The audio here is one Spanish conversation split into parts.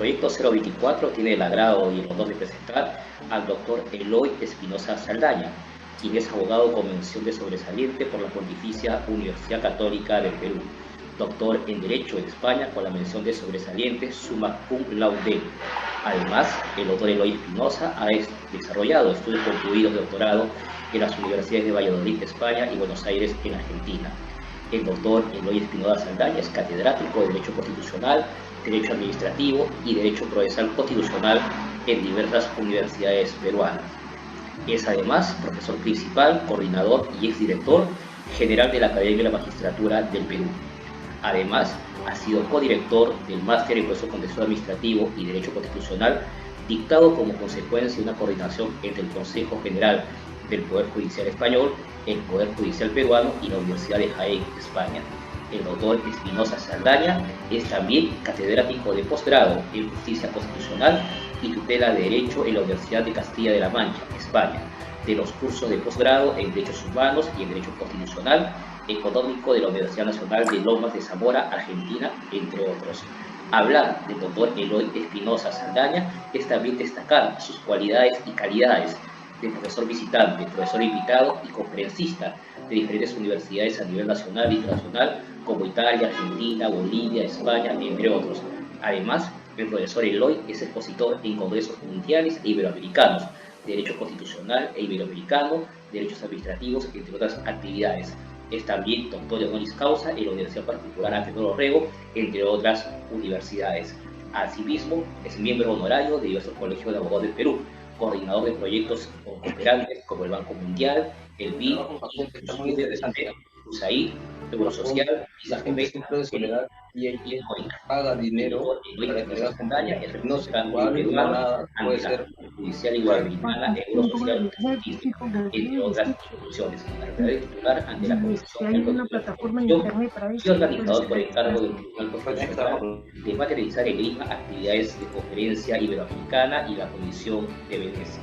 proyecto 024 tiene el agrado y el honor de presentar al doctor Eloy Espinosa Saldaña, quien es abogado con mención de sobresaliente por la Pontificia Universidad Católica del Perú, doctor en Derecho en España con la mención de sobresaliente summa cum laude. Además, el doctor Eloy Espinosa ha desarrollado estudios concluidos de doctorado en las universidades de Valladolid, España, y Buenos Aires, en Argentina. El doctor Eloy Espinosa Saldaña es catedrático de Derecho Constitucional, Derecho Administrativo y Derecho Procesal Constitucional en diversas universidades peruanas. Es además profesor principal, coordinador y exdirector general de la Academia de la Magistratura del Perú. Además, ha sido codirector del Máster en Proceso Contencioso Administrativo y Derecho Constitucional, dictado como consecuencia de una coordinación entre el Consejo General del Poder Judicial Español, el Poder Judicial Peruano y la Universidad de Jaén, España. El doctor Espinosa Saldaña es también catedrático de posgrado en Justicia Constitucional y Tutela de Derecho en la Universidad de Castilla de la Mancha, España, de los cursos de posgrado en Derechos Humanos y en Derecho Constitucional Económico de la Universidad Nacional de Lomas de Zamora, Argentina, entre otros. Hablar del doctor Eloy Espinosa Saldaña es también destacar sus cualidades y calidades de profesor visitante, profesor invitado y conferencista de diferentes universidades a nivel nacional e internacional, como Italia, Argentina, Bolivia, España, entre otros. Además, el profesor Eloy es expositor en congresos mundiales e iberoamericanos, Derecho Constitucional e Iberoamericano, Derechos Administrativos, entre otras actividades. Es también doctor honoris causa en la Universidad Particular Antenor Orrego, entre otras universidades. Asimismo, es miembro honorario de diversos colegios de abogados del Perú, coordinador de proyectos cooperantes como el Banco Mundial, el BID, USAID, Eurosocial, la gente sufre de soledad y paga dinero para que le hagas compañía. No sé cuál, no nada, puede ser judicial igualamericana, Eurosocial, entre otras instituciones. La realidad titular ante la Comisión hay una plataforma en internet para eso. Y organizador por encargo del Tribunal Constitucional de materializar en Lima actividades de conferencia iberoamericana y la Comisión de Venecia.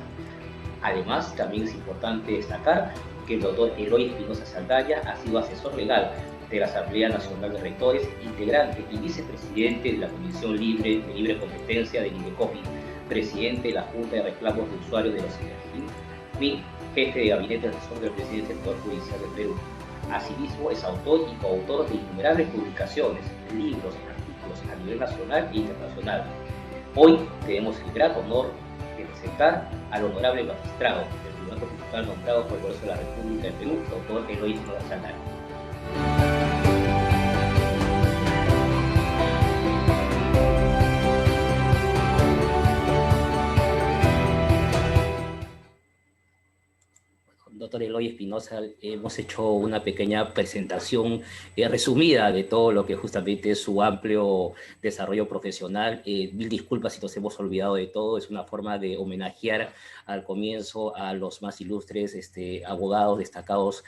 Además, también es importante destacar que el doctor Eloy Espinosa Saldaña ha sido asesor legal de la Asamblea Nacional de Rectores, integrante y vicepresidente de la Comisión de Libre Competencia del INDECOPI, presidente de la Junta de Reclamos de Usuarios de los INDECOPI, jefe de gabinete asesor del presidente del Poder Judicial del Perú. Asimismo, es autor y coautor de innumerables publicaciones, libros, artículos a nivel nacional e internacional. Hoy tenemos el gran honor de presentar al honorable magistrado del Tribunal Constitucional nombrado por el Congreso de la República del Perú, doctor Eloy Espinosa Saldaña. Doctor Eloy Espinosa, hemos hecho una pequeña presentación resumida de todo lo que justamente es su amplio desarrollo profesional. Mil disculpas si nos hemos olvidado de todo, es una forma de homenajear al comienzo a los más ilustres abogados destacados,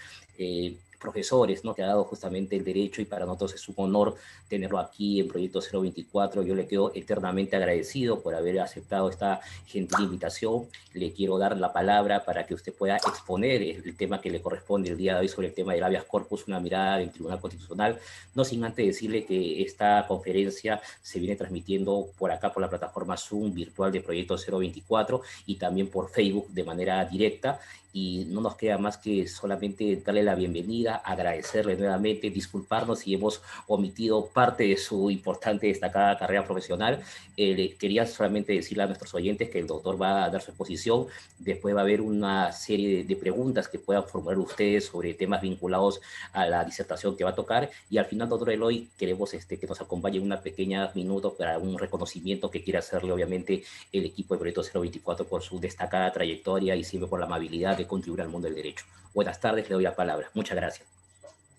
profesores, ¿no?, que ha dado justamente el derecho, y para nosotros es un honor tenerlo aquí en Proyecto 024. Yo le quedo eternamente agradecido por haber aceptado esta gentil invitación. Le quiero dar la palabra para que usted pueda exponer el tema que le corresponde el día de hoy sobre el tema del habeas corpus, una mirada del Tribunal Constitucional, no sin antes decirle que esta conferencia se viene transmitiendo por acá, por la plataforma Zoom virtual de Proyecto 024 y también por Facebook de manera directa, y no nos queda más que solamente darle la bienvenida, agradecerle nuevamente, disculparnos si hemos omitido parte de su importante y destacada carrera profesional. Le quería solamente decirle a nuestros oyentes que el doctor va a dar su exposición, después va a haber una serie de preguntas que puedan formular ustedes sobre temas vinculados a la disertación que va a tocar, y al final, doctor Eloy, queremos que nos acompañe una pequeña minuto para un reconocimiento que quiere hacerle obviamente el equipo de Proyecto 024 por su destacada trayectoria y siempre por la amabilidad de contribuir al mundo del derecho. Buenas tardes, le doy la palabra. Muchas gracias.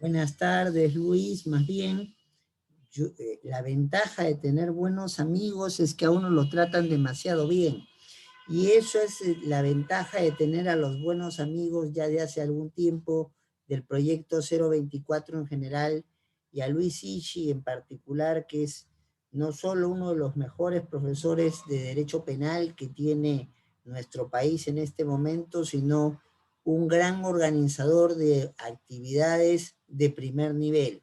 Buenas tardes, Luis. Más bien, la ventaja de tener buenos amigos es que a uno lo tratan demasiado bien. Y eso es la ventaja de tener a los buenos amigos ya de hace algún tiempo, del Proyecto 024 en general, y a Luis Ichi en particular, que es no solo uno de los mejores profesores de Derecho Penal que tiene nuestro país en este momento, sino un gran organizador de actividades de primer nivel.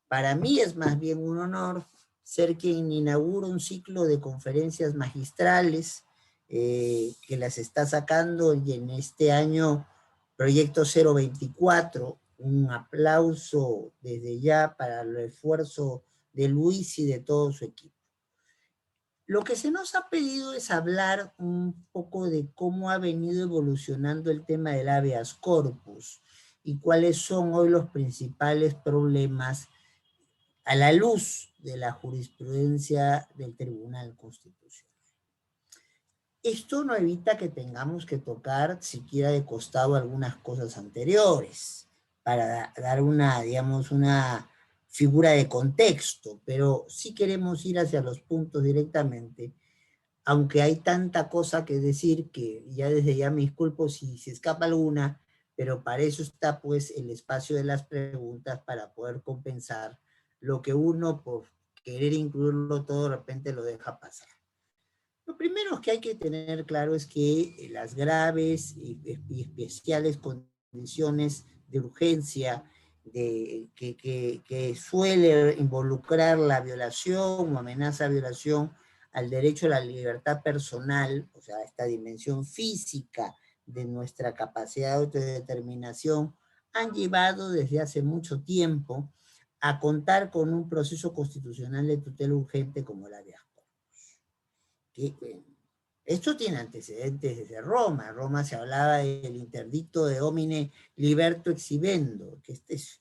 Para mí es más bien un honor ser quien inaugura un ciclo de conferencias magistrales que las está sacando, y en este año Proyecto 024, un aplauso desde ya para el esfuerzo de Luis y de todo su equipo. Lo que se nos ha pedido es hablar un poco de cómo ha venido evolucionando el tema del habeas corpus y cuáles son hoy los principales problemas a la luz de la jurisprudencia del Tribunal Constitucional. Esto no evita que tengamos que tocar siquiera de costado algunas cosas anteriores para dar una, digamos, una figura de contexto, pero sí queremos ir hacia los puntos directamente, aunque hay tanta cosa que decir que ya desde ya me disculpo si se escapa alguna, pero para eso está pues el espacio de las preguntas para poder compensar lo que uno por querer incluirlo todo de repente lo deja pasar. Lo primero que hay que tener claro es que las graves y especiales condiciones de urgencia que suele involucrar la violación o amenaza de violación al derecho a la libertad personal, o sea, esta dimensión física de nuestra capacidad de autodeterminación, han llevado desde hace mucho tiempo a contar con un proceso constitucional de tutela urgente como el habeas corpus. Esto tiene antecedentes desde Roma. En Roma se hablaba del interdicto de homine liberto exhibendo, que es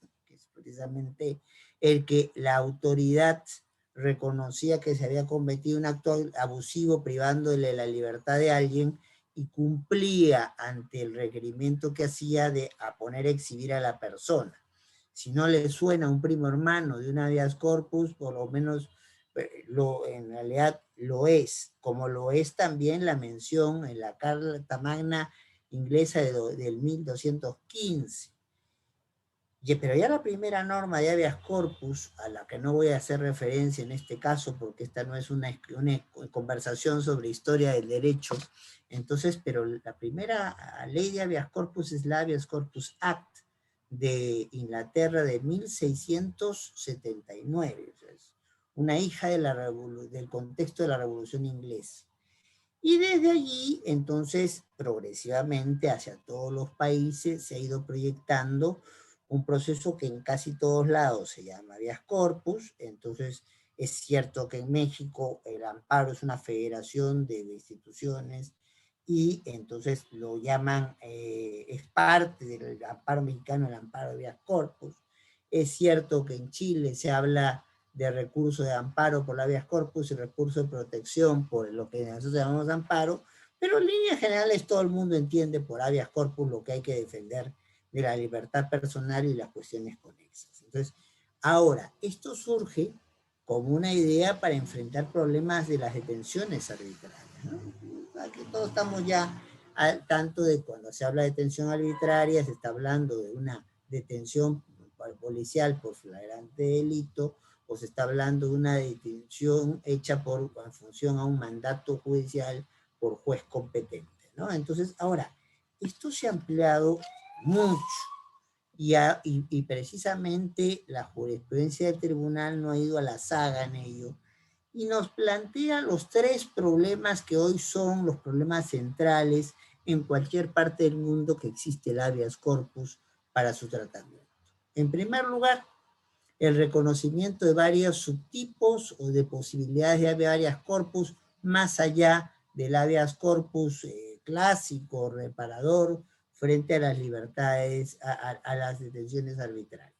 precisamente el que la autoridad reconocía que se había cometido un acto abusivo privándole la libertad de alguien y cumplía ante el requerimiento que hacía de poner a exhibir a la persona. Si no le suena un primo hermano de un habeas corpus, por lo menos en realidad lo es, como lo es también la mención en la Carta Magna inglesa del 1215. Pero ya la primera norma de habeas corpus, a la que no voy a hacer referencia en este caso, porque esta no es una conversación sobre historia del derecho, entonces, pero la primera ley de habeas corpus es la Habeas Corpus Act de Inglaterra de 1679, o sea, es una hija de del contexto de la Revolución Inglesa. Y desde allí, entonces, progresivamente hacia todos los países se ha ido proyectando un proceso que en casi todos lados se llama habeas corpus. Entonces, es cierto que en México el amparo es una federación de instituciones y entonces lo llaman, es parte del amparo mexicano, el amparo de habeas corpus. Es cierto que en Chile se habla de recurso de amparo por la habeas corpus y recurso de protección por lo que nosotros llamamos amparo, pero en líneas generales todo el mundo entiende por habeas corpus lo que hay que defender de la libertad personal y las cuestiones conexas. Entonces, ahora, esto surge como una idea para enfrentar problemas de las detenciones arbitrarias, ¿no? Aquí todos estamos ya al tanto de cuando se habla de detención arbitraria, se está hablando de una detención policial por flagrante delito, o se está hablando de una detención hecha en función a un mandato judicial por juez competente, ¿no? Entonces, ahora, esto se ha ampliado mucho y precisamente la jurisprudencia del tribunal no ha ido a la saga en ello y nos plantea los tres problemas que hoy son los problemas centrales en cualquier parte del mundo que existe el habeas corpus para su tratamiento. En primer lugar, el reconocimiento de varios subtipos o de posibilidades de habeas corpus más allá del habeas corpus clásico, reparador, frente a las libertades, a las detenciones arbitrarias.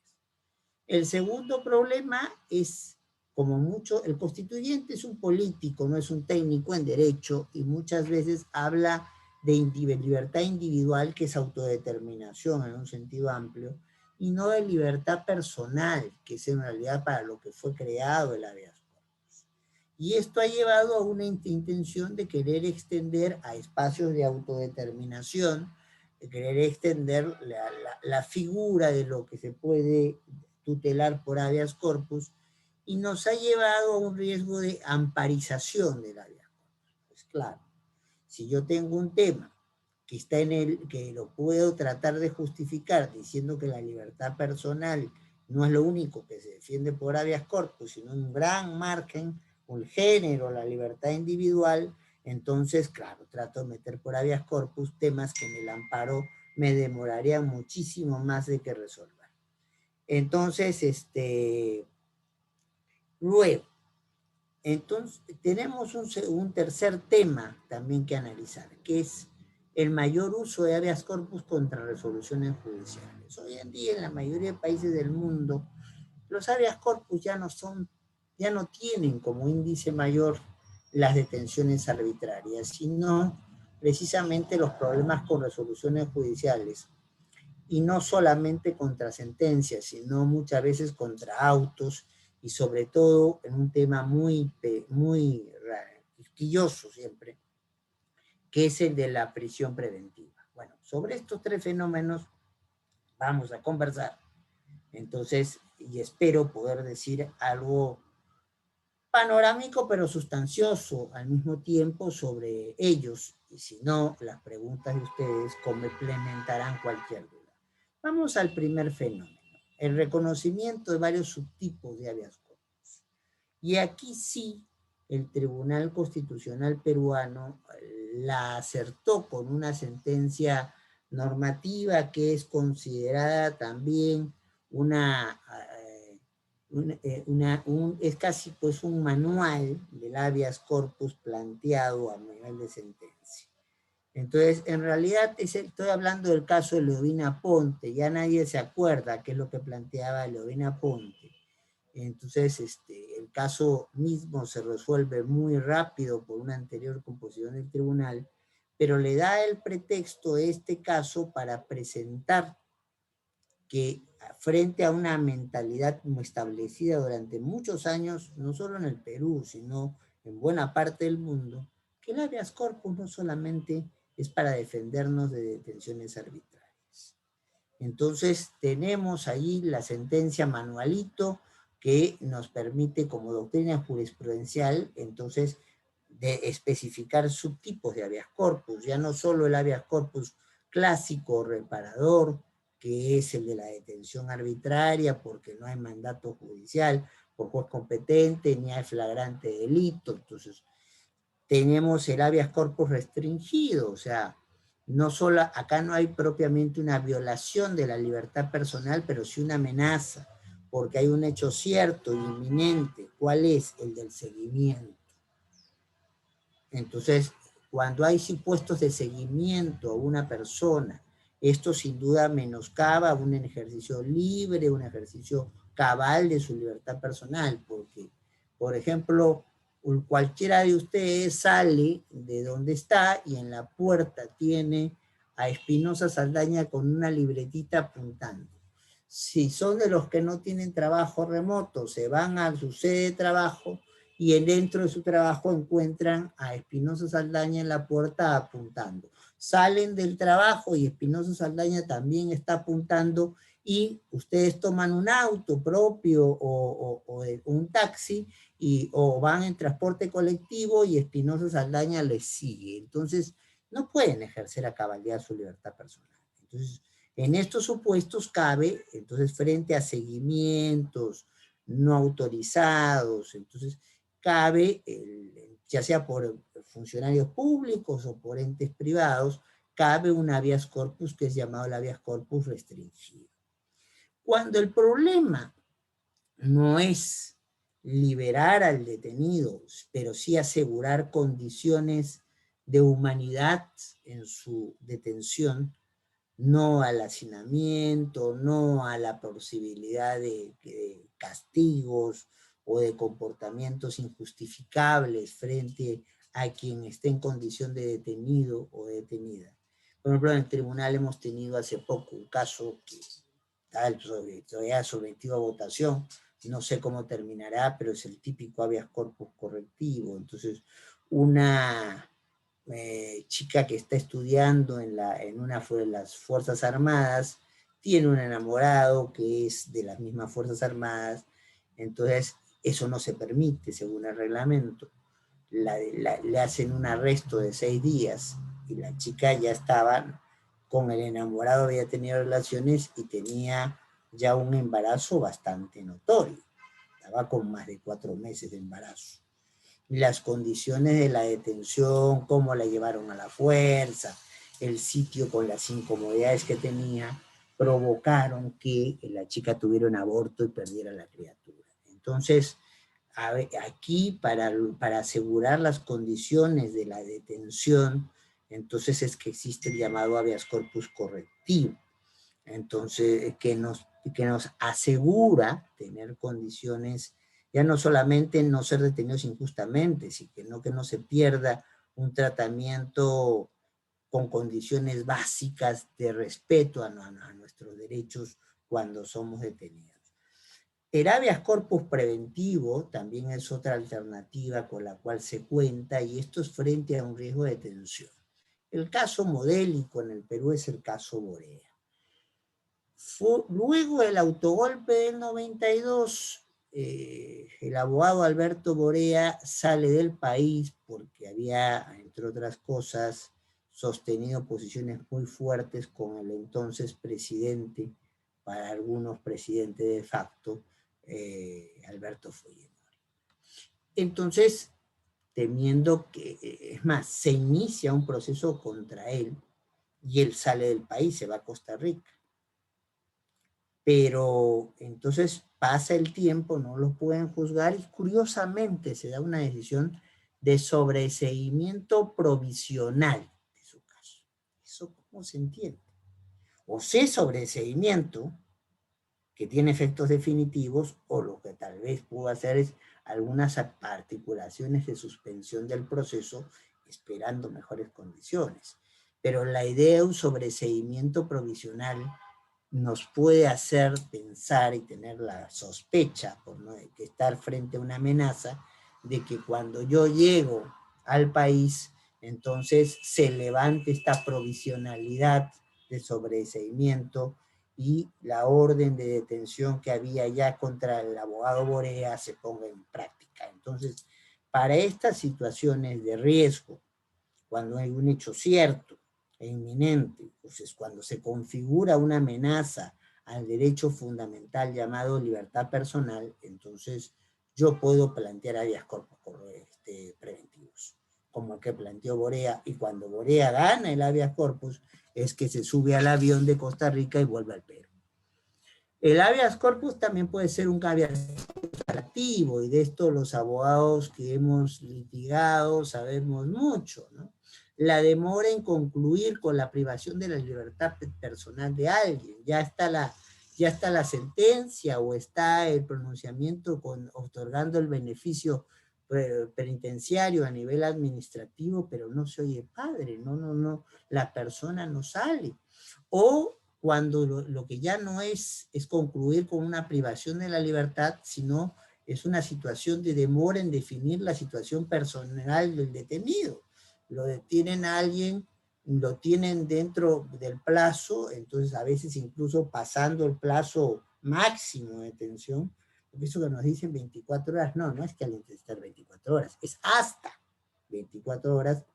El segundo problema es, como mucho, el constituyente es un político, no es un técnico en derecho, y muchas veces habla de libertad individual, que es autodeterminación en un sentido amplio, y no de libertad personal, que es en realidad para lo que fue creado el habeas corpus. Y esto ha llevado a una intención de querer extender a espacios de autodeterminación, de querer extender la figura de lo que se puede tutelar por habeas corpus, y nos ha llevado a un riesgo de amparización del habeas corpus. Pues claro, si yo tengo un tema que está que lo puedo tratar de justificar diciendo que la libertad personal no es lo único que se defiende por habeas corpus, sino un gran margen, el género, la libertad individual. Entonces, claro, trato de meter por habeas corpus temas que en el amparo me demorarían muchísimo más de que resolver. Entonces, luego, entonces, tenemos un tercer tema también que analizar, que es el mayor uso de habeas corpus contra resoluciones judiciales. Hoy en día, en la mayoría de países del mundo, los habeas corpus ya no tienen como índice mayor las detenciones arbitrarias, sino precisamente los problemas con resoluciones judiciales, y no solamente contra sentencias, sino muchas veces contra autos, y sobre todo en un tema muy quisquilloso siempre, que es el de la prisión preventiva. Bueno, sobre estos tres fenómenos vamos a conversar. Entonces, y espero poder decir algo panorámico pero sustancioso al mismo tiempo sobre ellos, y si no, las preguntas de ustedes complementarán cualquier duda. Vamos al primer fenómeno, el reconocimiento de varios subtipos de habeas corpus. Y aquí sí, el Tribunal Constitucional peruano la acertó con una sentencia normativa que es considerada también es casi pues un manual del habeas corpus planteado a nivel de sentencia. Entonces, en realidad, estoy hablando del caso de Leovina Ponte, ya nadie se acuerda qué es lo que planteaba Leovina Ponte. Entonces, el caso mismo se resuelve muy rápido por una anterior composición del tribunal, pero le da el pretexto de este caso para presentar que frente a una mentalidad establecida durante muchos años, no solo en el Perú, sino en buena parte del mundo, que el habeas corpus no solamente es para defendernos de detenciones arbitrarias. Entonces tenemos ahí la sentencia manualito que nos permite como doctrina jurisprudencial, entonces, de especificar subtipos de habeas corpus, ya no solo el habeas corpus clásico, reparador, que es el de la detención arbitraria porque no hay mandato judicial por juez competente ni hay flagrante delito. Entonces tenemos el habeas corpus restringido, o sea, no solo, acá no hay propiamente una violación de la libertad personal, pero sí una amenaza, porque hay un hecho cierto e inminente. ¿Cuál es? El del seguimiento. Entonces, cuando hay supuestos de seguimiento a una persona, esto sin duda menoscaba un ejercicio libre, un ejercicio cabal de su libertad personal, porque, por ejemplo, cualquiera de ustedes sale de donde está y en la puerta tiene a Espinosa Saldaña con una libretita apuntando. Si son de los que no tienen trabajo remoto, se van a su sede de trabajo y dentro de su trabajo encuentran a Espinosa Saldaña en la puerta apuntando. Salen del trabajo y Espinosa Saldaña también está apuntando y ustedes toman un auto propio o un taxi o van en transporte colectivo y Espinosa Saldaña les sigue. Entonces, no pueden ejercer a cabalidad su libertad personal. Entonces, en estos supuestos cabe, entonces, frente a seguimientos no autorizados, entonces, cabe, ya sea por funcionarios públicos o por entes privados, cabe un habeas corpus que es llamado el habeas corpus restringido. Cuando el problema no es liberar al detenido, pero sí asegurar condiciones de humanidad en su detención, no al hacinamiento, no a la posibilidad de castigos o de comportamientos injustificables frente a quien esté en condición de detenido o detenida. Por ejemplo, en el tribunal hemos tenido hace poco un caso que está todavía sometido a votación, no sé cómo terminará, pero es el típico habeas corpus correctivo. Entonces, una chica que está estudiando en una de las Fuerzas Armadas, tiene un enamorado que es de las mismas Fuerzas Armadas, entonces eso no se permite según el reglamento. Le hacen un arresto de 6 días y la chica ya estaba con el enamorado, había tenido relaciones y tenía ya un embarazo bastante notorio. Estaba con más de 4 meses de embarazo. Y las condiciones de la detención, cómo la llevaron a la fuerza, el sitio con las incomodidades que tenía, provocaron que la chica tuviera un aborto y perdiera la criatura. Entonces, aquí para asegurar las condiciones de la detención, entonces es que existe el llamado habeas corpus correctivo. Entonces, que nos asegura tener condiciones, ya no solamente no ser detenidos injustamente, sino que no se pierda un tratamiento con condiciones básicas de respeto a nuestros derechos cuando somos detenidos. El habeas corpus preventivo también es otra alternativa con la cual se cuenta, y esto es frente a un riesgo de detención. El caso modélico en el Perú es el caso Borea. Luego del autogolpe del 92, el abogado Alberto Borea sale del país porque había, entre otras cosas, sostenido posiciones muy fuertes con el entonces presidente, para algunos presidente de facto, Alberto Fujimori. Entonces, temiendo que, es más, se inicia un proceso contra él y él sale del país, se va a Costa Rica. Pero entonces pasa el tiempo, no lo pueden juzgar y curiosamente se da una decisión de sobreseimiento provisional de su caso. ¿Eso cómo se entiende? O sea, sobreseimiento que tiene efectos definitivos, o lo que tal vez pudo hacer es algunas articulaciones de suspensión del proceso esperando mejores condiciones. Pero la idea de un sobreseimiento provisional nos puede hacer pensar y tener la sospecha, por no que estar frente a una amenaza, de que cuando yo llego al país, entonces se levante esta provisionalidad de sobreseimiento y la orden de detención que había ya contra el abogado Borea se ponga en práctica. Entonces, para estas situaciones de riesgo, cuando hay un hecho cierto e inminente, entonces cuando se configura una amenaza al derecho fundamental llamado libertad personal, entonces yo puedo plantear habeas corpus preventivos, como el que planteó Borea, y cuando Borea gana el habeas corpus, es que se sube al avión de Costa Rica y vuelve al Perú. El habeas corpus también puede ser un habeas corpus activo, y de esto los abogados que hemos litigado sabemos mucho, ¿no? La demora en concluir con la privación de la libertad personal de alguien. Ya está la sentencia o está el pronunciamiento otorgando el beneficio penitenciario a nivel administrativo, pero no se oye padre, no, la persona no sale. O cuando lo que ya no es concluir con una privación de la libertad, sino es una situación de demora en definir la situación personal del detenido. Lo detienen a alguien, lo tienen dentro del plazo, entonces a veces incluso pasando el plazo máximo de detención, porque eso que nos dicen 24 horas, no es que alguien tiene que estar 24 horas, es hasta 24 horas,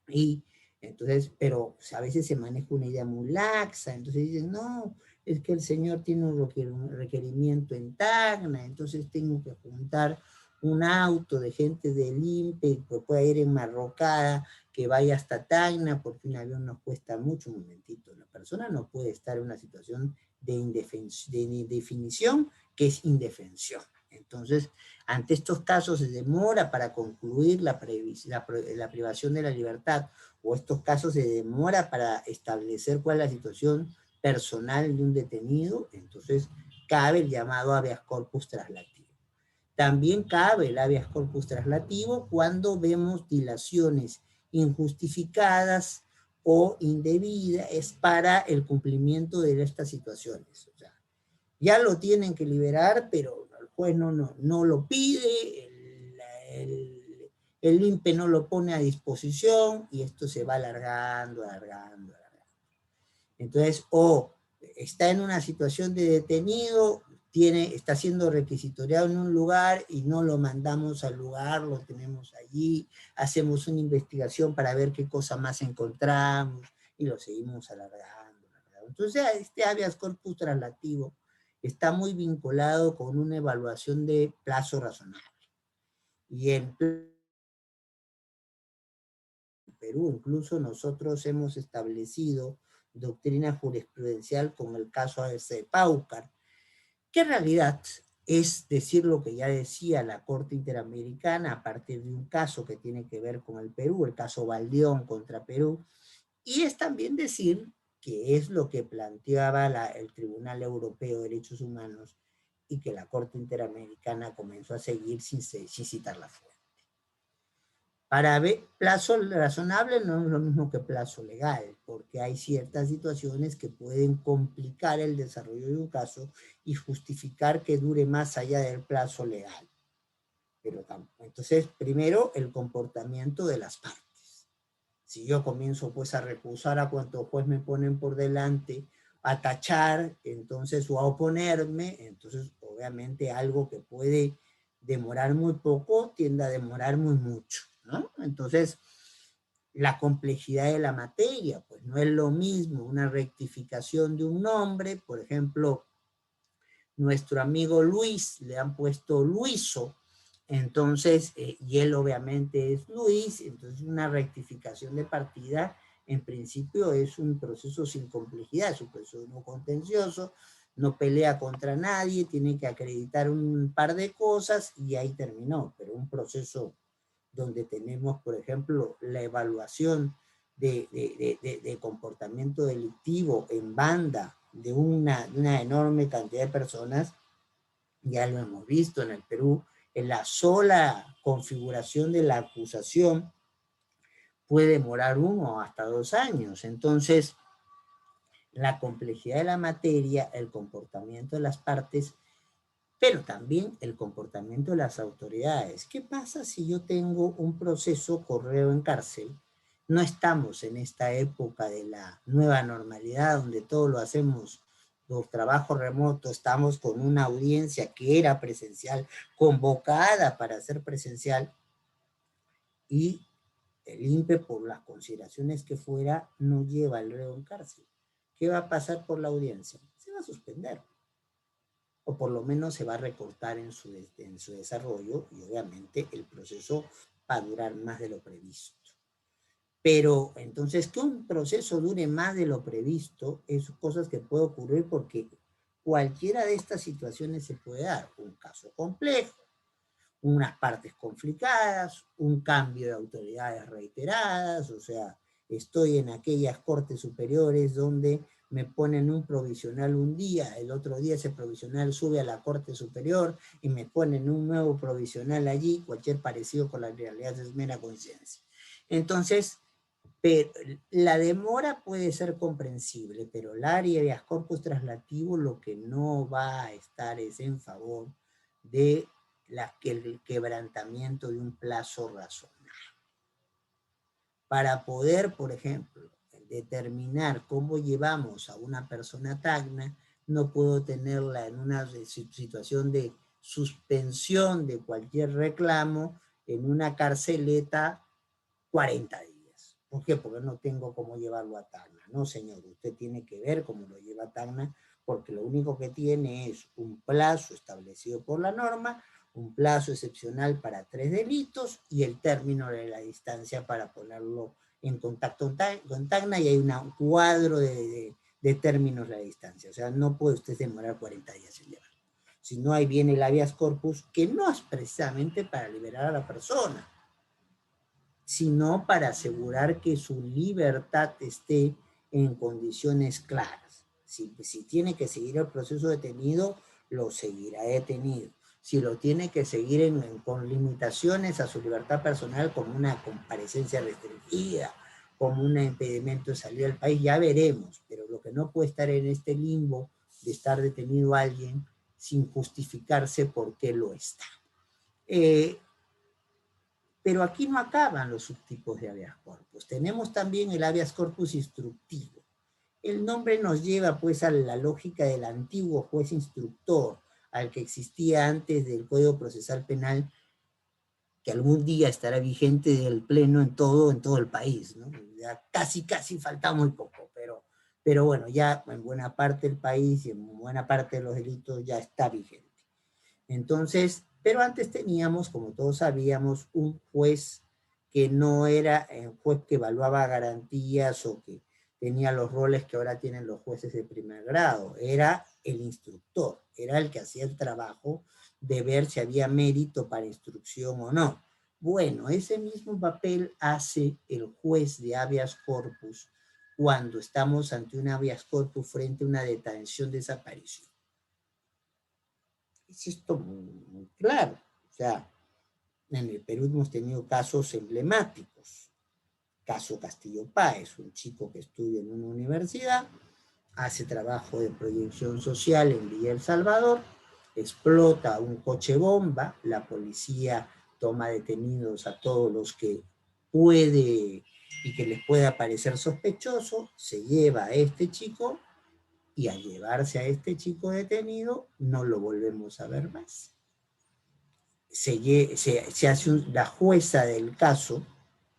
y entonces, pero a veces se maneja una idea muy laxa, entonces dicen, no, es que el señor tiene un requerimiento en Tacna, entonces tengo que juntar un auto de gente del INPE, que pueda ir enmarrocada, que vaya hasta Tacna, porque un avión nos cuesta mucho. Un momentito, la persona no puede estar en una situación de indefinición, que es indefensión. Entonces, ante estos casos se demora para concluir la privación de la libertad, o estos casos se demora para establecer cuál es la situación personal de un detenido, entonces cabe el llamado habeas corpus traslativo. También cabe el habeas corpus traslativo cuando vemos dilaciones injustificadas o indebidas para el cumplimiento de estas situaciones. O sea, ya lo tienen que liberar, pero el juez no lo pide, el INPE no lo pone a disposición, y esto se va alargando. Entonces, o está en una situación de detenido, está siendo requisitoriado en un lugar y no lo mandamos al lugar, lo tenemos allí, hacemos una investigación para ver qué cosa más encontramos y lo seguimos alargando. Entonces, este habeas corpus traslativo está muy vinculado con una evaluación de plazo razonable. Y en Perú incluso nosotros hemos establecido doctrina jurisprudencial con el caso de Paucar, que en realidad es decir lo que ya decía la Corte Interamericana a partir de un caso que tiene que ver con el Perú, el caso Valdeón contra Perú, y es también decir que es lo que planteaba el Tribunal Europeo de Derechos Humanos y que la Corte Interamericana comenzó a seguir sin citar la fuente. Para ver, plazo razonable no es lo mismo que plazo legal, porque hay ciertas situaciones que pueden complicar el desarrollo de un caso y justificar que dure más allá del plazo legal. Pero entonces, primero, el comportamiento de las partes. Si yo comienzo pues a recusar a cuanto juez me ponen por delante, a tachar, entonces, o a oponerme, entonces obviamente algo que puede demorar muy poco tiende a demorar muy mucho, ¿no? Entonces, la complejidad de la materia, pues no es lo mismo una rectificación de un nombre, por ejemplo, nuestro amigo Luis, le han puesto Luiso, entonces, y él obviamente es Luis, entonces una rectificación de partida, en principio es un proceso sin complejidad, es un proceso no contencioso, no pelea contra nadie, tiene que acreditar un par de cosas y ahí terminó, pero un proceso donde tenemos, por ejemplo, la evaluación de comportamiento delictivo en banda de una enorme cantidad de personas, ya lo hemos visto en el Perú, en la sola configuración de la acusación puede demorar 1 o hasta 2 años. Entonces, la complejidad de la materia, el comportamiento de las partes, pero también el comportamiento de las autoridades. ¿Qué pasa si yo tengo un proceso correo en cárcel? No estamos en esta época de la nueva normalidad donde todo lo hacemos por trabajo remoto, estamos con una audiencia que era presencial, convocada para ser presencial, y el INPE, por las consideraciones que fuera, no lleva al reo en cárcel. ¿Qué va a pasar por la audiencia? Se va a suspender, o por lo menos se va a recortar en su desarrollo, y obviamente el proceso va a durar más de lo previsto. Pero entonces que un proceso dure más de lo previsto es cosas que puede ocurrir porque cualquiera de estas situaciones se puede dar. Un caso complejo, unas partes complicadas, un cambio de autoridades reiteradas, o sea, estoy en aquellas cortes superiores donde me ponen un provisional un día, el otro día ese provisional sube a la corte superior y me ponen un nuevo provisional allí, cualquier parecido con la realidad es mera coincidencia. Entonces, pero la demora puede ser comprensible, pero el habeas corpus traslativo lo que no va a estar es en favor de el quebrantamiento de un plazo razonable. Para poder, por ejemplo, determinar cómo llevamos a una persona tacna, no puedo tenerla en una situación de suspensión de cualquier reclamo en una carceleta 40 días. ¿Por qué? Porque no tengo cómo llevarlo a Tacna. No, señor, usted tiene que ver cómo lo lleva a Tacna, porque lo único que tiene es un plazo establecido por la norma, un plazo excepcional para 3 delitos y el término de la distancia para ponerlo en contacto con Tacna, y hay un cuadro de términos de la distancia. O sea, no puede usted demorar 40 días en llevarlo. Si no, ahí viene el habeas corpus, que no es precisamente para liberar a la persona, sino para asegurar que su libertad esté en condiciones claras. Si tiene que seguir el proceso detenido, lo seguirá detenido. Si lo tiene que seguir con limitaciones a su libertad personal, como una comparecencia restringida, como un impedimento de salir del país, ya veremos. Pero lo que no puede estar en este limbo de estar detenido alguien sin justificarse por qué lo está. Pero aquí no acaban los subtipos de habeas corpus. Tenemos también el habeas corpus instructivo. El nombre nos lleva pues a la lógica del antiguo juez instructor, al que existía antes del Código Procesal Penal, que algún día estará vigente del pleno en todo el país, ¿no? Ya casi falta muy poco, pero pero bueno, ya en buena parte del país y en buena parte de los delitos ya está vigente. Entonces, pero antes teníamos, como todos sabíamos, un juez que no era un juez que evaluaba garantías o que tenía los roles que ahora tienen los jueces de primer grado, era el instructor, era el que hacía el trabajo de ver si había mérito para instrucción o no. Bueno, ese mismo papel hace el juez de habeas corpus cuando estamos ante un habeas corpus frente a una detención desaparición. Es esto muy claro. O sea, en el Perú hemos tenido casos emblemáticos. Caso Castillo Páez, un chico que estudia en una universidad, hace trabajo de proyección social en Villa El Salvador, explota un coche bomba, la policía toma detenidos a todos los que puede y que les pueda parecer sospechoso, se lleva a este chico y al llevarse a este chico detenido no lo volvemos a ver más. Se hace la jueza del caso,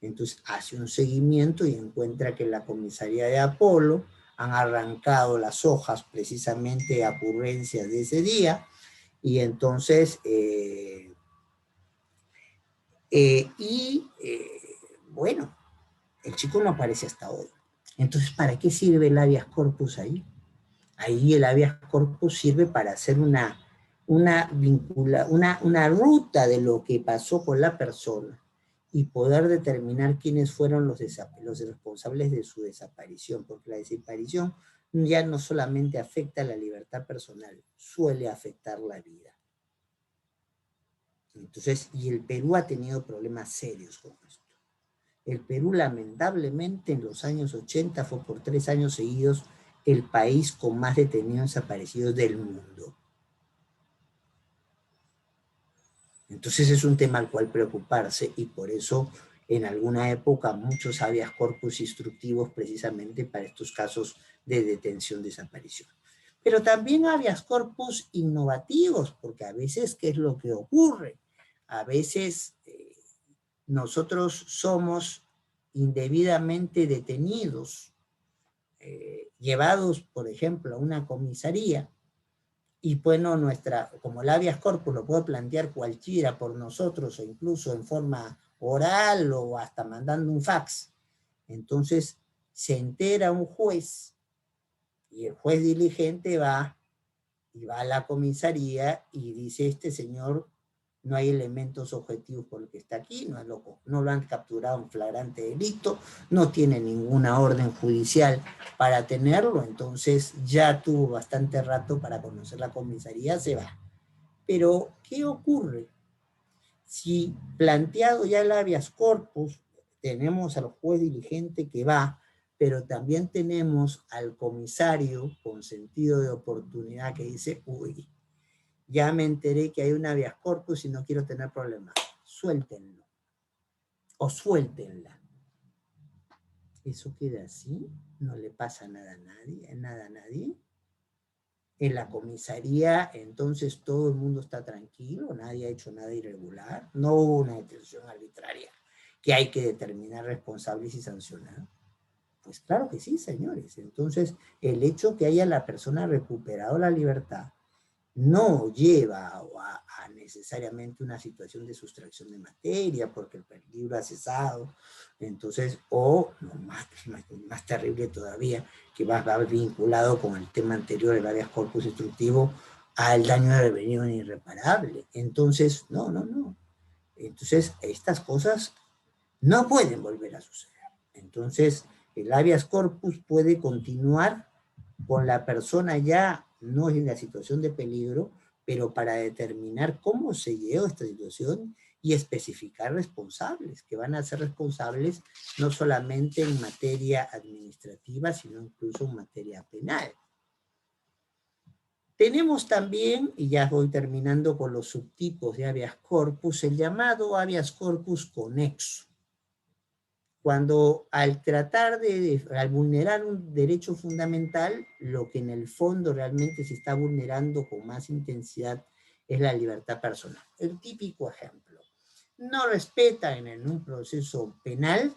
entonces hace un seguimiento y encuentra que en la comisaría de Apolo han arrancado las hojas precisamente de ocurrencias de ese día, y entonces, bueno, el chico no aparece hasta hoy. Entonces, ¿para qué sirve el habeas corpus ahí? Ahí el habeas corpus sirve para hacer una ruta de lo que pasó con la persona y poder determinar quiénes fueron los responsables de su desaparición, porque la desaparición ya no solamente afecta la libertad personal, suele afectar la vida. Entonces, y el Perú ha tenido problemas serios con esto. El Perú, lamentablemente, en los años 80 fue por 3 años seguidos el país con más detenidos desaparecidos del mundo. Entonces es un tema al cual preocuparse, y por eso en alguna época muchos habeas corpus instructivos precisamente para estos casos de detención, desaparición. Pero también habeas corpus innovativos, porque a veces, ¿qué es lo que ocurre? A veces nosotros somos indebidamente detenidos, llevados, por ejemplo, a una comisaría, y bueno, como el habeas corpus lo puede plantear cualquiera por nosotros, o incluso en forma oral o hasta mandando un fax. Entonces se entera un juez, y el juez diligente va a la comisaría y dice: este señor no hay elementos objetivos por el que está aquí, no es loco, no lo han capturado en flagrante delito, no tiene ninguna orden judicial para tenerlo, entonces ya tuvo bastante rato para conocer la comisaría, se va. Pero, ¿qué ocurre? Si planteado ya el habeas corpus, tenemos al juez diligente que va, pero también tenemos al comisario con sentido de oportunidad que dice: uy, ya me enteré que hay un habeas corpus y no quiero tener problemas, suéltenlo o suéltenla. Eso queda así, no le pasa nada a nadie. En la comisaría, entonces todo el mundo está tranquilo, nadie ha hecho nada irregular, no hubo una detención arbitraria que hay que determinar responsables y sancionar. Pues claro que sí, señores. Entonces, el hecho que haya la persona recuperado la libertad no lleva a necesariamente una situación de sustracción de materia, porque el peligro ha cesado. Entonces, o no, más terrible todavía, que va vinculado con el tema anterior, el habeas corpus instructivo, al daño devenido irreparable. Entonces, no. Entonces, estas cosas no pueden volver a suceder. Entonces, el habeas corpus puede continuar con la persona ya no en la situación de peligro, pero para determinar cómo se llegó a esta situación y especificar responsables, que van a ser responsables no solamente en materia administrativa, sino incluso en materia penal. Tenemos también, y ya voy terminando con los subtipos de habeas corpus, el llamado habeas corpus conexo. Cuando al al vulnerar un derecho fundamental, lo que en el fondo realmente se está vulnerando con más intensidad es la libertad personal. El típico ejemplo: no respetan en un proceso penal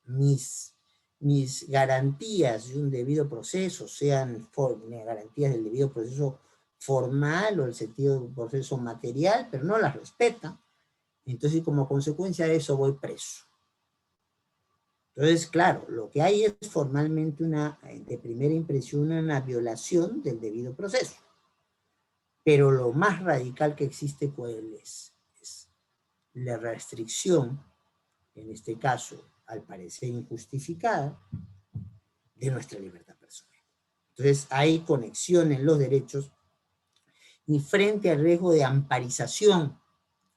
mis mis garantías de un debido proceso, sean garantías del debido proceso formal o el sentido de un proceso material, pero no las respeta, entonces como consecuencia de eso voy preso. Entonces, claro, lo que hay es formalmente de primera impresión, una violación del debido proceso. Pero lo más radical que existe, ¿cuál es? Es la restricción, en este caso, al parecer injustificada, de nuestra libertad personal. Entonces, hay conexión en los derechos y frente al riesgo de amparización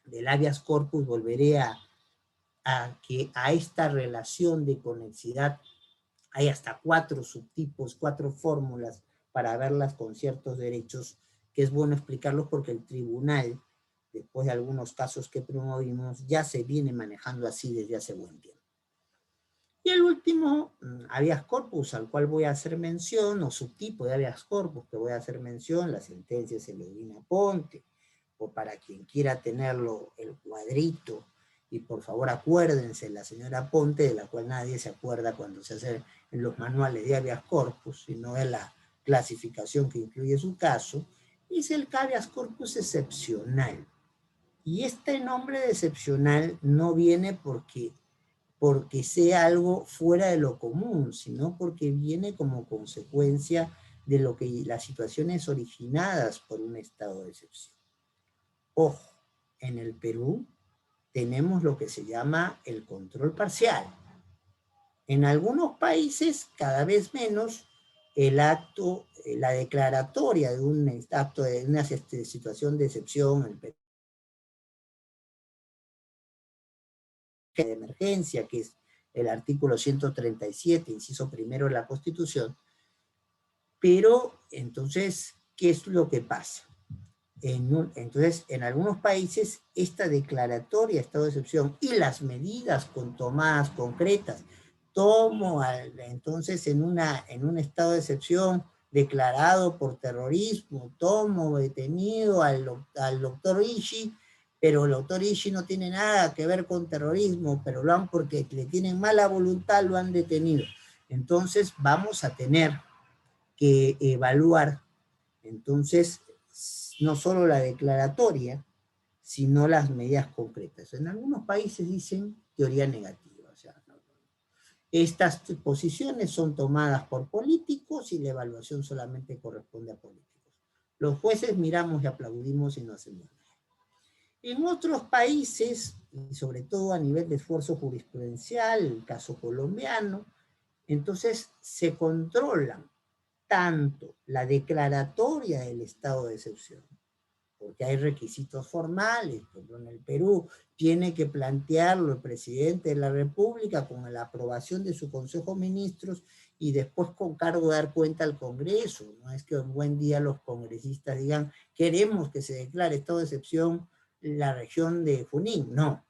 del habeas corpus, volveré a que a esta relación de conexidad hay hasta 4 subtipos, 4 fórmulas para verlas con ciertos derechos, que es bueno explicarlos porque el tribunal, después de algunos casos que promovimos, ya se viene manejando así desde hace buen tiempo. Y el último, habeas corpus, al cual voy a hacer mención, o subtipo de habeas corpus que voy a hacer mención, la sentencia Celodina Ponte, o para quien quiera tenerlo, el cuadrito, y por favor acuérdense, la señora Ponte, de la cual nadie se acuerda cuando se hace en los manuales de habeas corpus, sino de la clasificación que incluye su caso, es el habeas corpus excepcional. Y este nombre de excepcional no viene porque sea algo fuera de lo común, sino porque viene como consecuencia de lo que las situaciones originadas por un estado de excepción. Ojo, en el Perú tenemos lo que se llama el control parcial. En algunos países, cada vez menos, el acto, la declaratoria de un acto de una situación de excepción, el Perú, de emergencia, que es el artículo 137, inciso primero de la Constitución. Pero, entonces, ¿qué es lo que pasa? Entonces, en algunos países, esta declaratoria de estado de excepción y las medidas tomadas concretas, entonces en un estado de excepción declarado por terrorismo, tomo detenido al doctor Ishii, pero el doctor Ishii no tiene nada que ver con terrorismo, pero lo han porque le tienen mala voluntad, lo han detenido. Entonces vamos a tener que evaluar, entonces, no solo la declaratoria, sino las medidas concretas. En algunos países dicen teoría negativa, o sea, estas posiciones son tomadas por políticos y la evaluación solamente corresponde a políticos. Los jueces miramos y aplaudimos y no hacemos nada. En otros países, y sobre todo a nivel de esfuerzo jurisprudencial, el caso colombiano, entonces se controlan tanto la declaratoria del estado de excepción, porque hay requisitos formales, por ejemplo en el Perú tiene que plantearlo el presidente de la República con la aprobación de su Consejo de Ministros y después con cargo de dar cuenta al Congreso. No es que un buen día los congresistas digan queremos que se declare estado de excepción la región de Junín. No,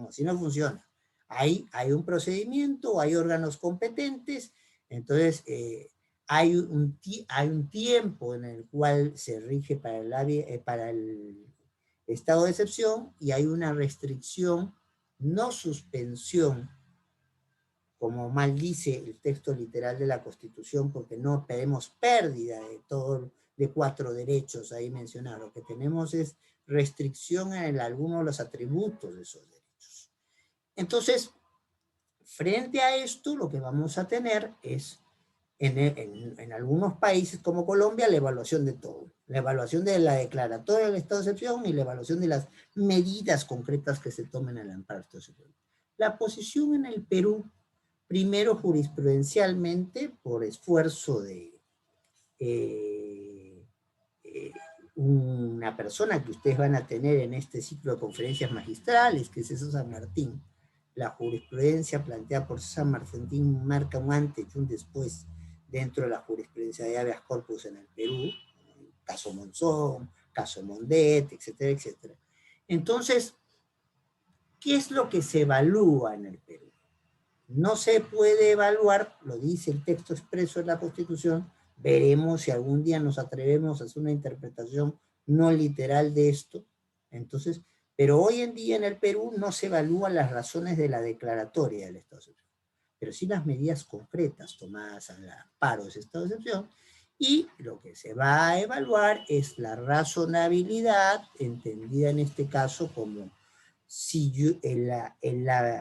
así no funciona. Hay un procedimiento, hay órganos competentes, entonces hay un tiempo en el cual se rige para el estado de excepción y hay una restricción, no suspensión, como mal dice el texto literal de la Constitución, porque no tenemos pérdida de 4 derechos ahí mencionados. Lo que tenemos es restricción en algunos de los atributos de esos derechos. Entonces, frente a esto, lo que vamos a tener es, en algunos países como Colombia, la evaluación de todo. La evaluación de la declaratoria del estado de excepción y la evaluación de las medidas concretas que se tomen en el amparo del estado de excepción. La posición en el Perú, primero jurisprudencialmente, por esfuerzo de una persona que ustedes van a tener en este ciclo de conferencias magistrales, que es César San Martín. La jurisprudencia planteada por César Martín marca un antes y un después dentro de la jurisprudencia de habeas corpus en el Perú, caso Monzón, caso Mondet, etcétera, etcétera. Entonces, ¿qué es lo que se evalúa en el Perú? No se puede evaluar, lo dice el texto expreso de la Constitución, veremos si algún día nos atrevemos a hacer una interpretación no literal de esto, entonces, pero hoy en día en el Perú no se evalúan las razones de la declaratoria del estado de excepción. pero sí las medidas concretas tomadas al amparo de ese estado de excepción, y lo que se va a evaluar es la razonabilidad, entendida en este caso como si yo,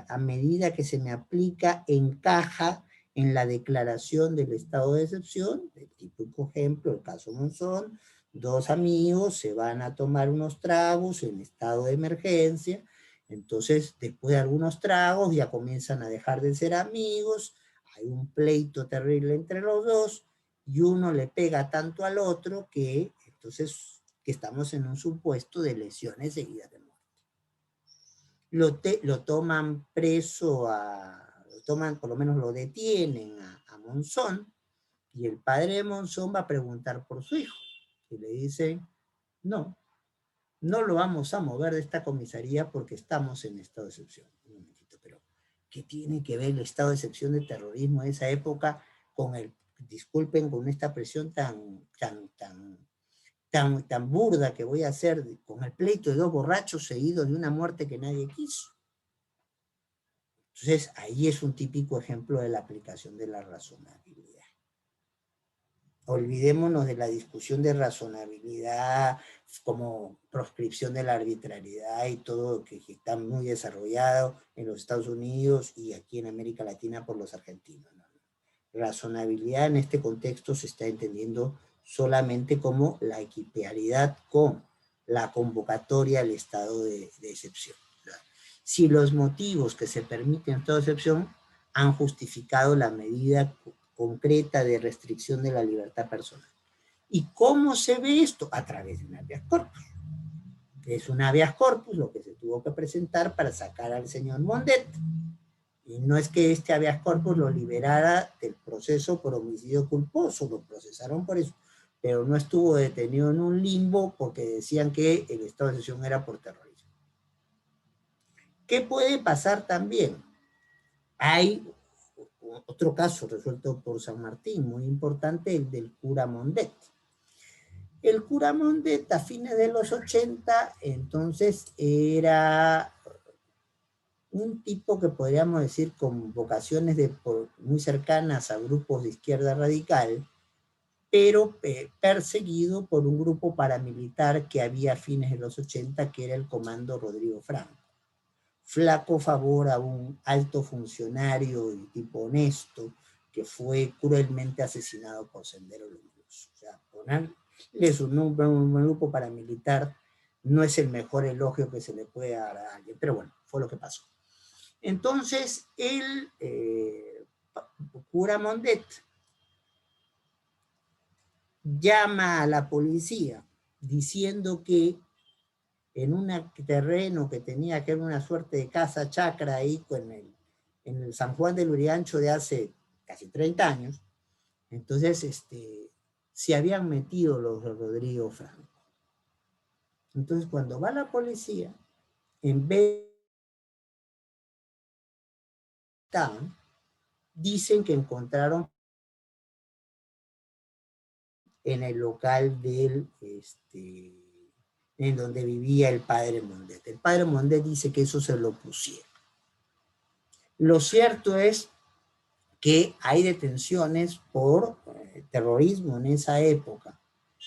a medida que se me aplica encaja en la declaración del estado de excepción, del típico ejemplo, el caso Monzón, dos amigos se van a tomar unos tragos en estado de emergencia, entonces después de algunos tragos ya comienzan a dejar de ser amigos, hay un pleito terrible entre los dos, y uno le pega tanto al otro que entonces que estamos en un supuesto de lesiones seguidas de muerte. Lo toman preso, por lo menos lo detienen a Monzón, y el padre de Monzón va a preguntar por su hijo, y le dice, no lo vamos a mover de esta comisaría porque estamos en estado de excepción. Un momentito, pero ¿qué tiene que ver el estado de excepción de terrorismo de esa época con disculpen, con esta presión tan burda que voy a hacer con el pleito de dos borrachos seguidos de una muerte que nadie quiso? Entonces, ahí es un típico ejemplo de la aplicación de la razonabilidad. Olvidémonos de la discusión de razonabilidad como proscripción de la arbitrariedad y todo que está muy desarrollado en los Estados Unidos y aquí en América Latina por los argentinos, ¿no? Razonabilidad en este contexto se está entendiendo solamente como la equiparidad con la convocatoria al estado de excepción. Si los motivos que se permiten en estado de excepción han justificado la medida concreta de restricción de la libertad personal. ¿Y cómo se ve esto? A través de un habeas corpus. Es un habeas corpus lo que se tuvo que presentar para sacar al señor Mondet. Y no es que este habeas corpus lo liberara del proceso por homicidio culposo, lo procesaron por eso, pero no estuvo detenido en un limbo porque decían que el estado de excepción era por terrorismo. ¿Qué puede pasar también? Hay otro caso resuelto por San Martín, muy importante, el del cura Mondet. El cura Mondet a fines de los 80, entonces era un tipo que podríamos decir con vocaciones muy cercanas a grupos de izquierda radical, pero perseguido por un grupo paramilitar que había a fines de los 80, que era el Comando Rodrigo Franco. Flaco favor a un alto funcionario y tipo honesto que fue cruelmente asesinado por Sendero Luminoso. O sea, ponerle su nombre a un grupo paramilitar no es el mejor elogio que se le puede dar a alguien, pero bueno, fue lo que pasó. Entonces, el cura Mondet llama a la policía diciendo que en un terreno que tenía que ver una suerte de casa chacra ahí en el San Juan del Urigancho de hace casi 30 años, entonces se habían metido los de Rodrigo Franco. Entonces cuando va la policía, en vez de dicen que encontraron en el local en donde vivía el padre Mondet. El padre Mondet dice que eso se lo pusieron. Lo cierto es que hay detenciones por terrorismo en esa época,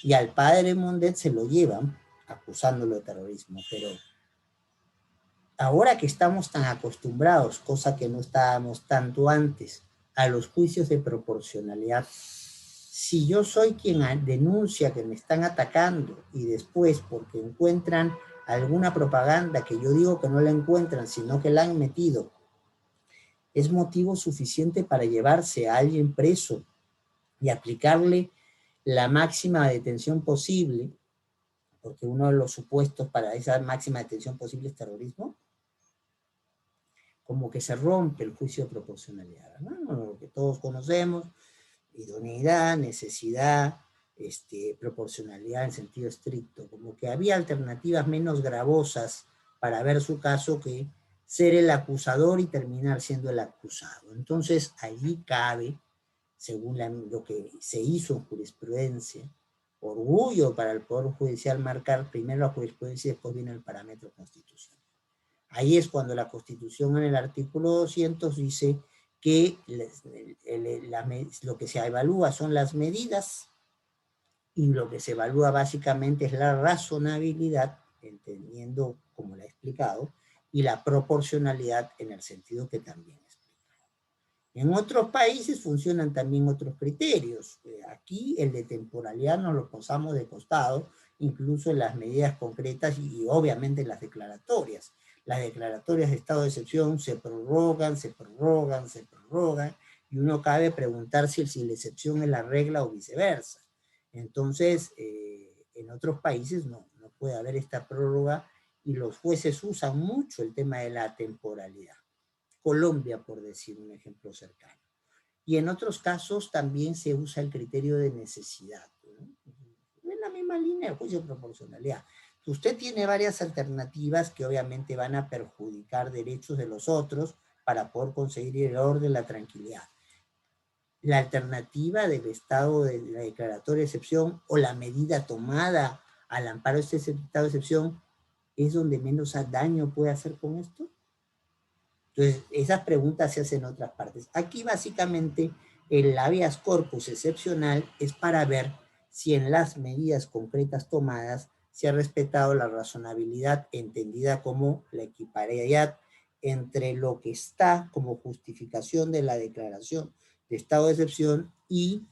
y al padre Mondet se lo llevan acusándolo de terrorismo, pero ahora que estamos tan acostumbrados, cosa que no estábamos tanto antes, a los juicios de proporcionalidad, si yo soy quien denuncia que me están atacando y después porque encuentran alguna propaganda que yo digo que no la encuentran, sino que la han metido, es motivo suficiente para llevarse a alguien preso y aplicarle la máxima detención posible, porque uno de los supuestos para esa máxima detención posible es terrorismo, como que se rompe el juicio de proporcionalidad, ¿no? Lo que todos conocemos, idoneidad, necesidad, proporcionalidad en sentido estricto, como que había alternativas menos gravosas para ver su caso que ser el acusador y terminar siendo el acusado. Entonces allí cabe, según lo que se hizo en jurisprudencia, orgullo para el Poder Judicial marcar primero la jurisprudencia y después viene el parámetro constitucional. Ahí es cuando la Constitución en el artículo 200 dice que lo que se evalúa son las medidas, y lo que se evalúa básicamente es la razonabilidad, entendiendo, como la he explicado, y la proporcionalidad en el sentido que también he explicado. En otros países funcionan también otros criterios. Aquí el de temporalidad nos lo pasamos de costado, incluso en las medidas concretas y obviamente en las declaratorias. Las declaratorias de estado de excepción se prorrogan, se prorrogan, se prorrogan, y uno cabe preguntar si la excepción es la regla o viceversa. Entonces, en otros países no puede haber esta prórroga y los jueces usan mucho el tema de la temporalidad. Colombia, por decir un ejemplo cercano. Y en otros casos también se usa el criterio de necesidad, ¿no? En la misma línea del juicio de proporcionalidad. Usted tiene varias alternativas que obviamente van a perjudicar derechos de los otros para poder conseguir el orden, la tranquilidad. La alternativa del estado de la declaratoria de excepción o la medida tomada al amparo de este estado de excepción es donde menos daño puede hacer con esto. Entonces, esas preguntas se hacen en otras partes. Aquí básicamente el habeas corpus excepcional es para ver si en las medidas concretas tomadas se ha respetado la razonabilidad entendida como la equiparidad entre lo que está como justificación de la declaración de estado de excepción y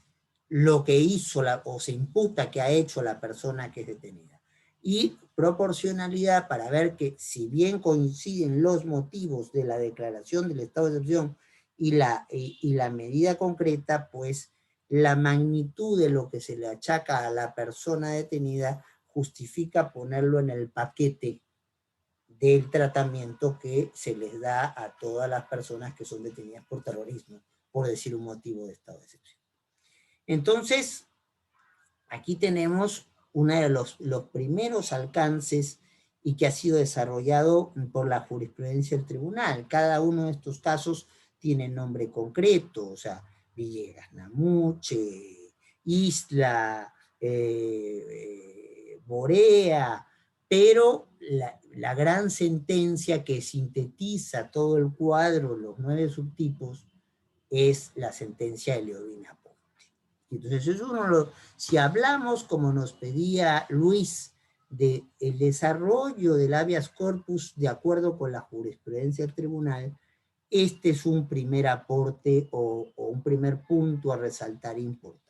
lo que hizo o se imputa que ha hecho la persona que es detenida. Y proporcionalidad para ver que si bien coinciden los motivos de la declaración del estado de excepción y la medida concreta, pues la magnitud de lo que se le achaca a la persona detenida justifica ponerlo en el paquete del tratamiento que se les da a todas las personas que son detenidas por terrorismo, por decir un motivo de estado de excepción. Entonces, aquí tenemos uno de los primeros alcances y que ha sido desarrollado por la jurisprudencia del tribunal. Cada uno de estos casos tiene nombre concreto, o sea, Villegas Namuche, Isla, Borea, pero la gran sentencia que sintetiza todo el cuadro, los 9 subtipos, es la sentencia de Leovina Ponte. Entonces, eso si hablamos, como nos pedía Luis, del desarrollo del habeas corpus de acuerdo con la jurisprudencia del tribunal, este es un primer aporte o un primer punto a resaltar importante.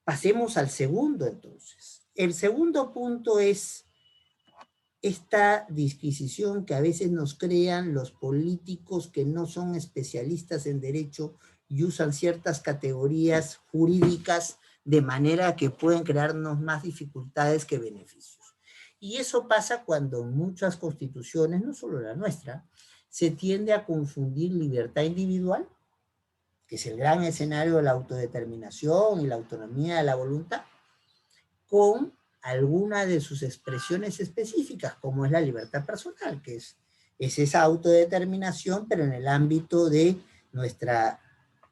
Pasemos al segundo, entonces. El segundo punto es esta disquisición que a veces nos crean los políticos que no son especialistas en derecho y usan ciertas categorías jurídicas de manera que pueden crearnos más dificultades que beneficios. Y eso pasa cuando en muchas constituciones, no solo la nuestra, se tiende a confundir libertad individual, que es el gran escenario de la autodeterminación y la autonomía de la voluntad, con alguna de sus expresiones específicas, como es la libertad personal, que es esa autodeterminación, pero en el ámbito de nuestra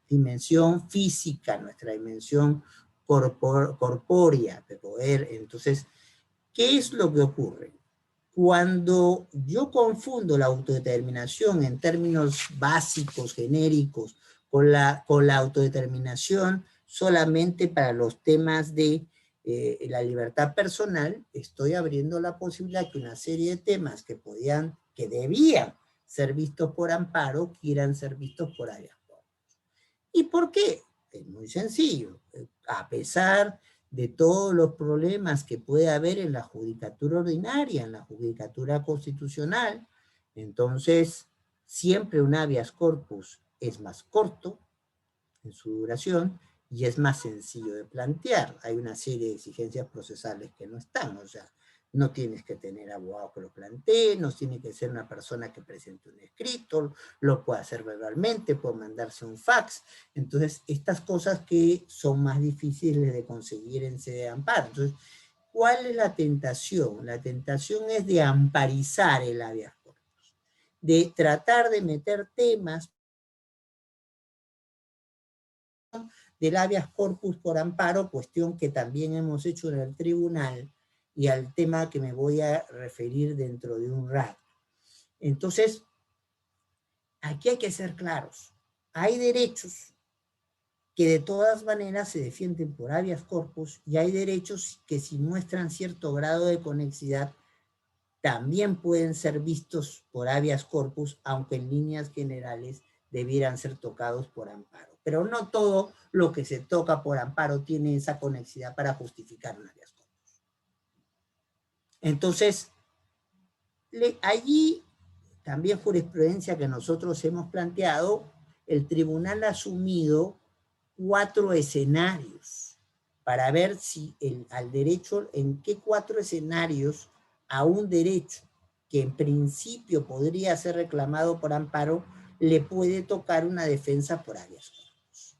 dimensión física, nuestra dimensión corpórea, de poder. Entonces, ¿qué es lo que ocurre? Cuando yo confundo la autodeterminación en términos básicos, genéricos, con la autodeterminación solamente para los temas de la libertad personal, estoy abriendo la posibilidad que una serie de temas que debían ser vistos por amparo, quieran ser vistos por habeas corpus. ¿Y por qué? Es muy sencillo. A pesar de todos los problemas que puede haber en la judicatura ordinaria, en la judicatura constitucional, entonces siempre un habeas corpus es más corto en su duración y es más sencillo de plantear. Hay una serie de exigencias procesales que no están, o sea, no tienes que tener abogado que lo plantee, no tiene que ser una persona que presente un escrito, lo puede hacer verbalmente, puede mandarse un fax. Entonces, estas cosas que son más difíciles de conseguir en sede de amparo. Entonces, ¿cuál es la tentación? La tentación es de amparizar el habeas corpus, de tratar de meter temas del habeas corpus por amparo, cuestión que también hemos hecho en el tribunal, y al tema que me voy a referir dentro de un rato. Entonces, aquí hay que ser claros. Hay derechos que de todas maneras se defienden por habeas corpus y hay derechos que si muestran cierto grado de conexidad también pueden ser vistos por habeas corpus, aunque en líneas generales debieran ser tocados por amparo. Pero no todo lo que se toca por amparo tiene esa conexidad para justificar un habeas corpus. Entonces, allí también jurisprudencia que nosotros hemos planteado, el tribunal ha asumido 4 escenarios para ver si al derecho, en qué 4 escenarios a un derecho que en principio podría ser reclamado por amparo, le puede tocar una defensa por habeas corpus.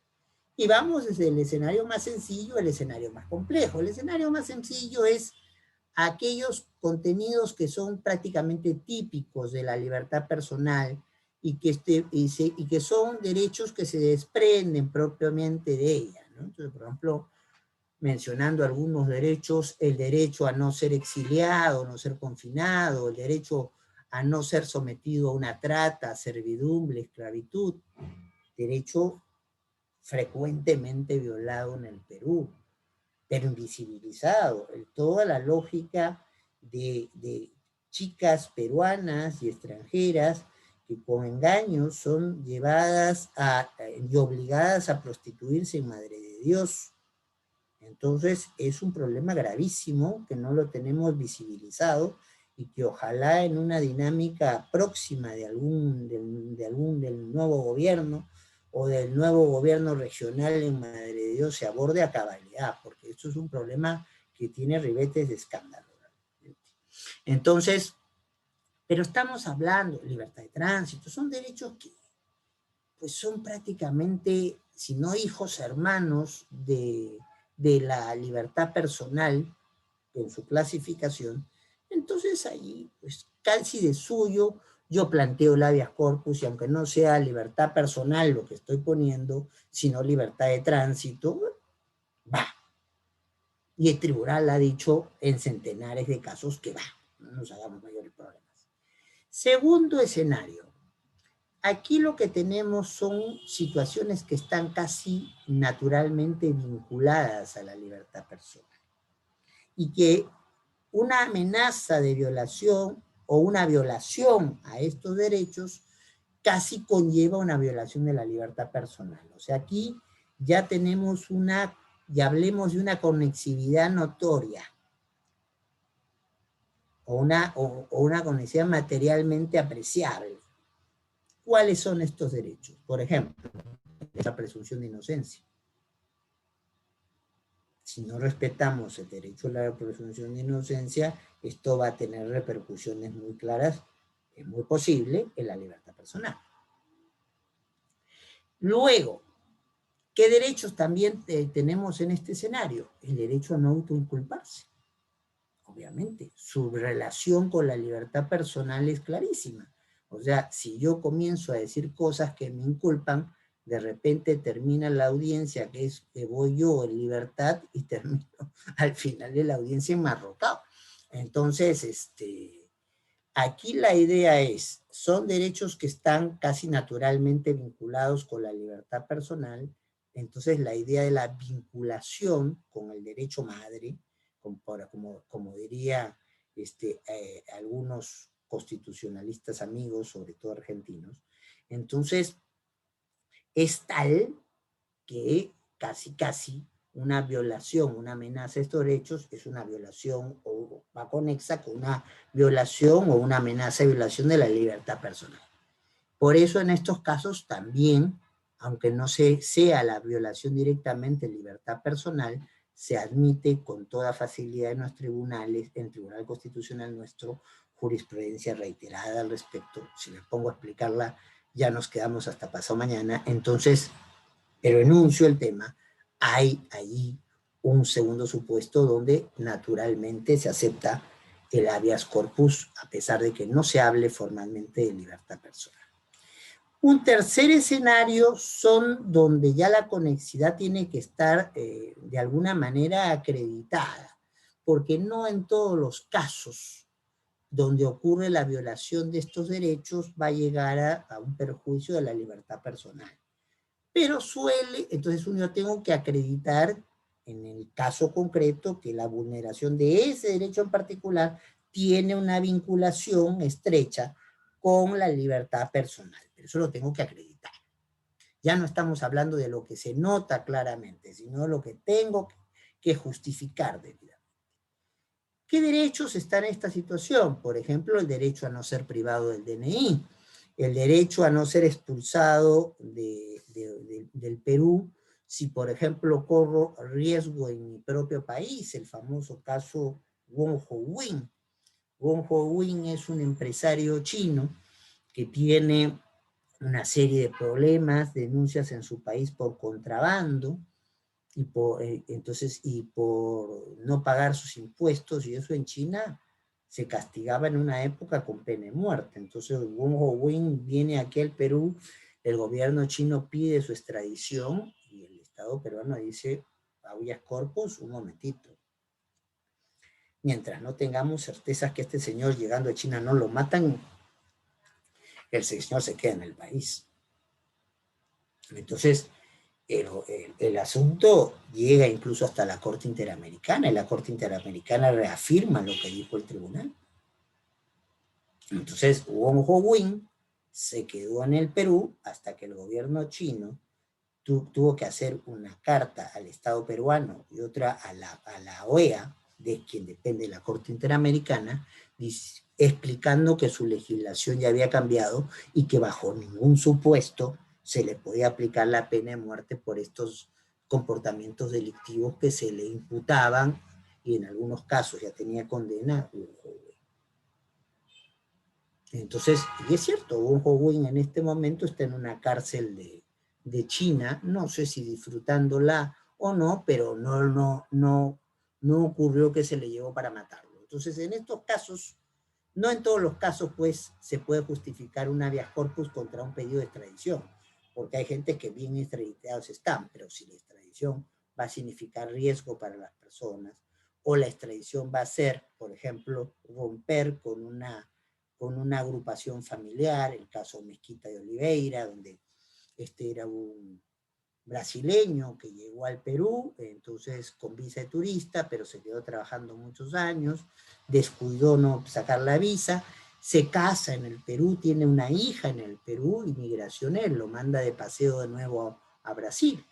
Y vamos desde el escenario más sencillo al escenario más complejo. El escenario más sencillo es aquellos contenidos que son prácticamente típicos de la libertad personal y que son derechos que se desprenden propiamente de ella, ¿no? Entonces, por ejemplo, mencionando algunos derechos, el derecho a no ser exiliado, no ser confinado, el derecho a no ser sometido a una trata, servidumbre, esclavitud, derecho frecuentemente violado en el Perú, pero invisibilizado. Toda la lógica de chicas peruanas y extranjeras que con engaños son llevadas y obligadas a prostituirse en Madre de Dios. Entonces es un problema gravísimo que no lo tenemos visibilizado y que ojalá en una dinámica próxima del nuevo gobierno o del nuevo gobierno regional en Madre de Dios se aborde a cabalidad, porque esto es un problema que tiene ribetes de escándalo. Entonces, pero estamos hablando de libertad de tránsito, son derechos que pues son prácticamente, si no hijos, hermanos de la libertad personal en su clasificación. Entonces allí, pues casi de suyo, yo planteo el habeas corpus y aunque no sea libertad personal lo que estoy poniendo, sino libertad de tránsito, va. Y el tribunal ha dicho en centenares de casos que va, no nos hagamos mayores problemas. Segundo escenario. Aquí lo que tenemos son situaciones que están casi naturalmente vinculadas a la libertad personal y que una amenaza de violación o una violación a estos derechos casi conlleva una violación de la libertad personal. O sea, aquí ya tenemos ya hablemos de una conexividad notoria o una conexividad materialmente apreciable. ¿Cuáles son estos derechos? Por ejemplo, la presunción de inocencia. Si no respetamos el derecho a la presunción de inocencia, esto va a tener repercusiones muy claras, es muy posible, en la libertad personal. Luego, ¿qué derechos también tenemos en este escenario? El derecho a no autoinculparse. Obviamente, su relación con la libertad personal es clarísima. O sea, si yo comienzo a decir cosas que me inculpan, de repente termina la audiencia, que voy yo en libertad, y termino al final de la audiencia enmarrocado. Entonces, aquí la idea es, son derechos que están casi naturalmente vinculados con la libertad personal. Entonces la idea de la vinculación con el derecho madre, como diría algunos constitucionalistas amigos, sobre todo argentinos, entonces es tal que casi una violación, una amenaza a estos derechos es una violación o va conexa con una violación o una amenaza de violación de la libertad personal. Por eso en estos casos también, aunque no sea la violación directamente de libertad personal, se admite con toda facilidad en los tribunales, en el Tribunal Constitucional nuestro, jurisprudencia reiterada al respecto. Si les pongo a explicarla, ya nos quedamos hasta pasado mañana. Entonces, pero enuncio el tema, hay allí un segundo supuesto donde naturalmente se acepta el habeas corpus, a pesar de que no se hable formalmente de libertad personal. Un tercer escenario son donde ya la conexidad tiene que estar de alguna manera acreditada, porque no en todos los casos donde ocurre la violación de estos derechos va a llegar a un perjuicio de la libertad personal. Pero suele, entonces yo tengo que acreditar en el caso concreto que la vulneración de ese derecho en particular tiene una vinculación estrecha con la libertad personal. Pero eso lo tengo que acreditar. Ya no estamos hablando de lo que se nota claramente, sino de lo que tengo que justificar debidamente. ¿Qué derechos están en esta situación? Por ejemplo, el derecho a no ser privado del DNI, el derecho a no ser expulsado del Perú, si por ejemplo corro riesgo en mi propio país, el famoso caso Wong Ho-wing. Wong Ho-wing es un empresario chino que tiene una serie de problemas, denuncias en su país por contrabando, y por no pagar sus impuestos, y eso en China se castigaba en una época con pena de muerte. Entonces Wong Ho-wing viene aquí al Perú, el gobierno chino pide su extradición, y el Estado peruano dice, habeas corpus, un momentito. Mientras no tengamos certezas que este señor llegando a China no lo matan, el señor se queda en el país. Entonces, el asunto llega incluso hasta la Corte Interamericana, y la Corte Interamericana reafirma lo que dijo el tribunal. Entonces, Wong Ho-wing se quedó en el Perú hasta que el gobierno chino tuvo que hacer una carta al Estado peruano y otra a la OEA, de quien depende de la Corte Interamericana, explicando que su legislación ya había cambiado y que bajo ningún supuesto se le podía aplicar la pena de muerte por estos comportamientos delictivos que se le imputaban, y en algunos casos ya tenía condena. Entonces, y es cierto, Wong Ho-wing en este momento está en una cárcel de China, no sé si disfrutándola o no, pero no ocurrió que se le llevó para matarlo. Entonces, en estos casos, no en todos los casos, pues, se puede justificar un habeas corpus contra un pedido de extradición, porque hay gente que bien extraditados están, pero si la extradición va a significar riesgo para las personas, o la extradición va a ser, por ejemplo, romper con una agrupación familiar, el caso Mezquita de Oliveira, donde era un brasileño que llegó al Perú, entonces con visa de turista, pero se quedó trabajando muchos años, descuidó no sacar la visa, se casa en el Perú, tiene una hija en el Perú, y Migraciones lo manda de paseo de nuevo a Brasil.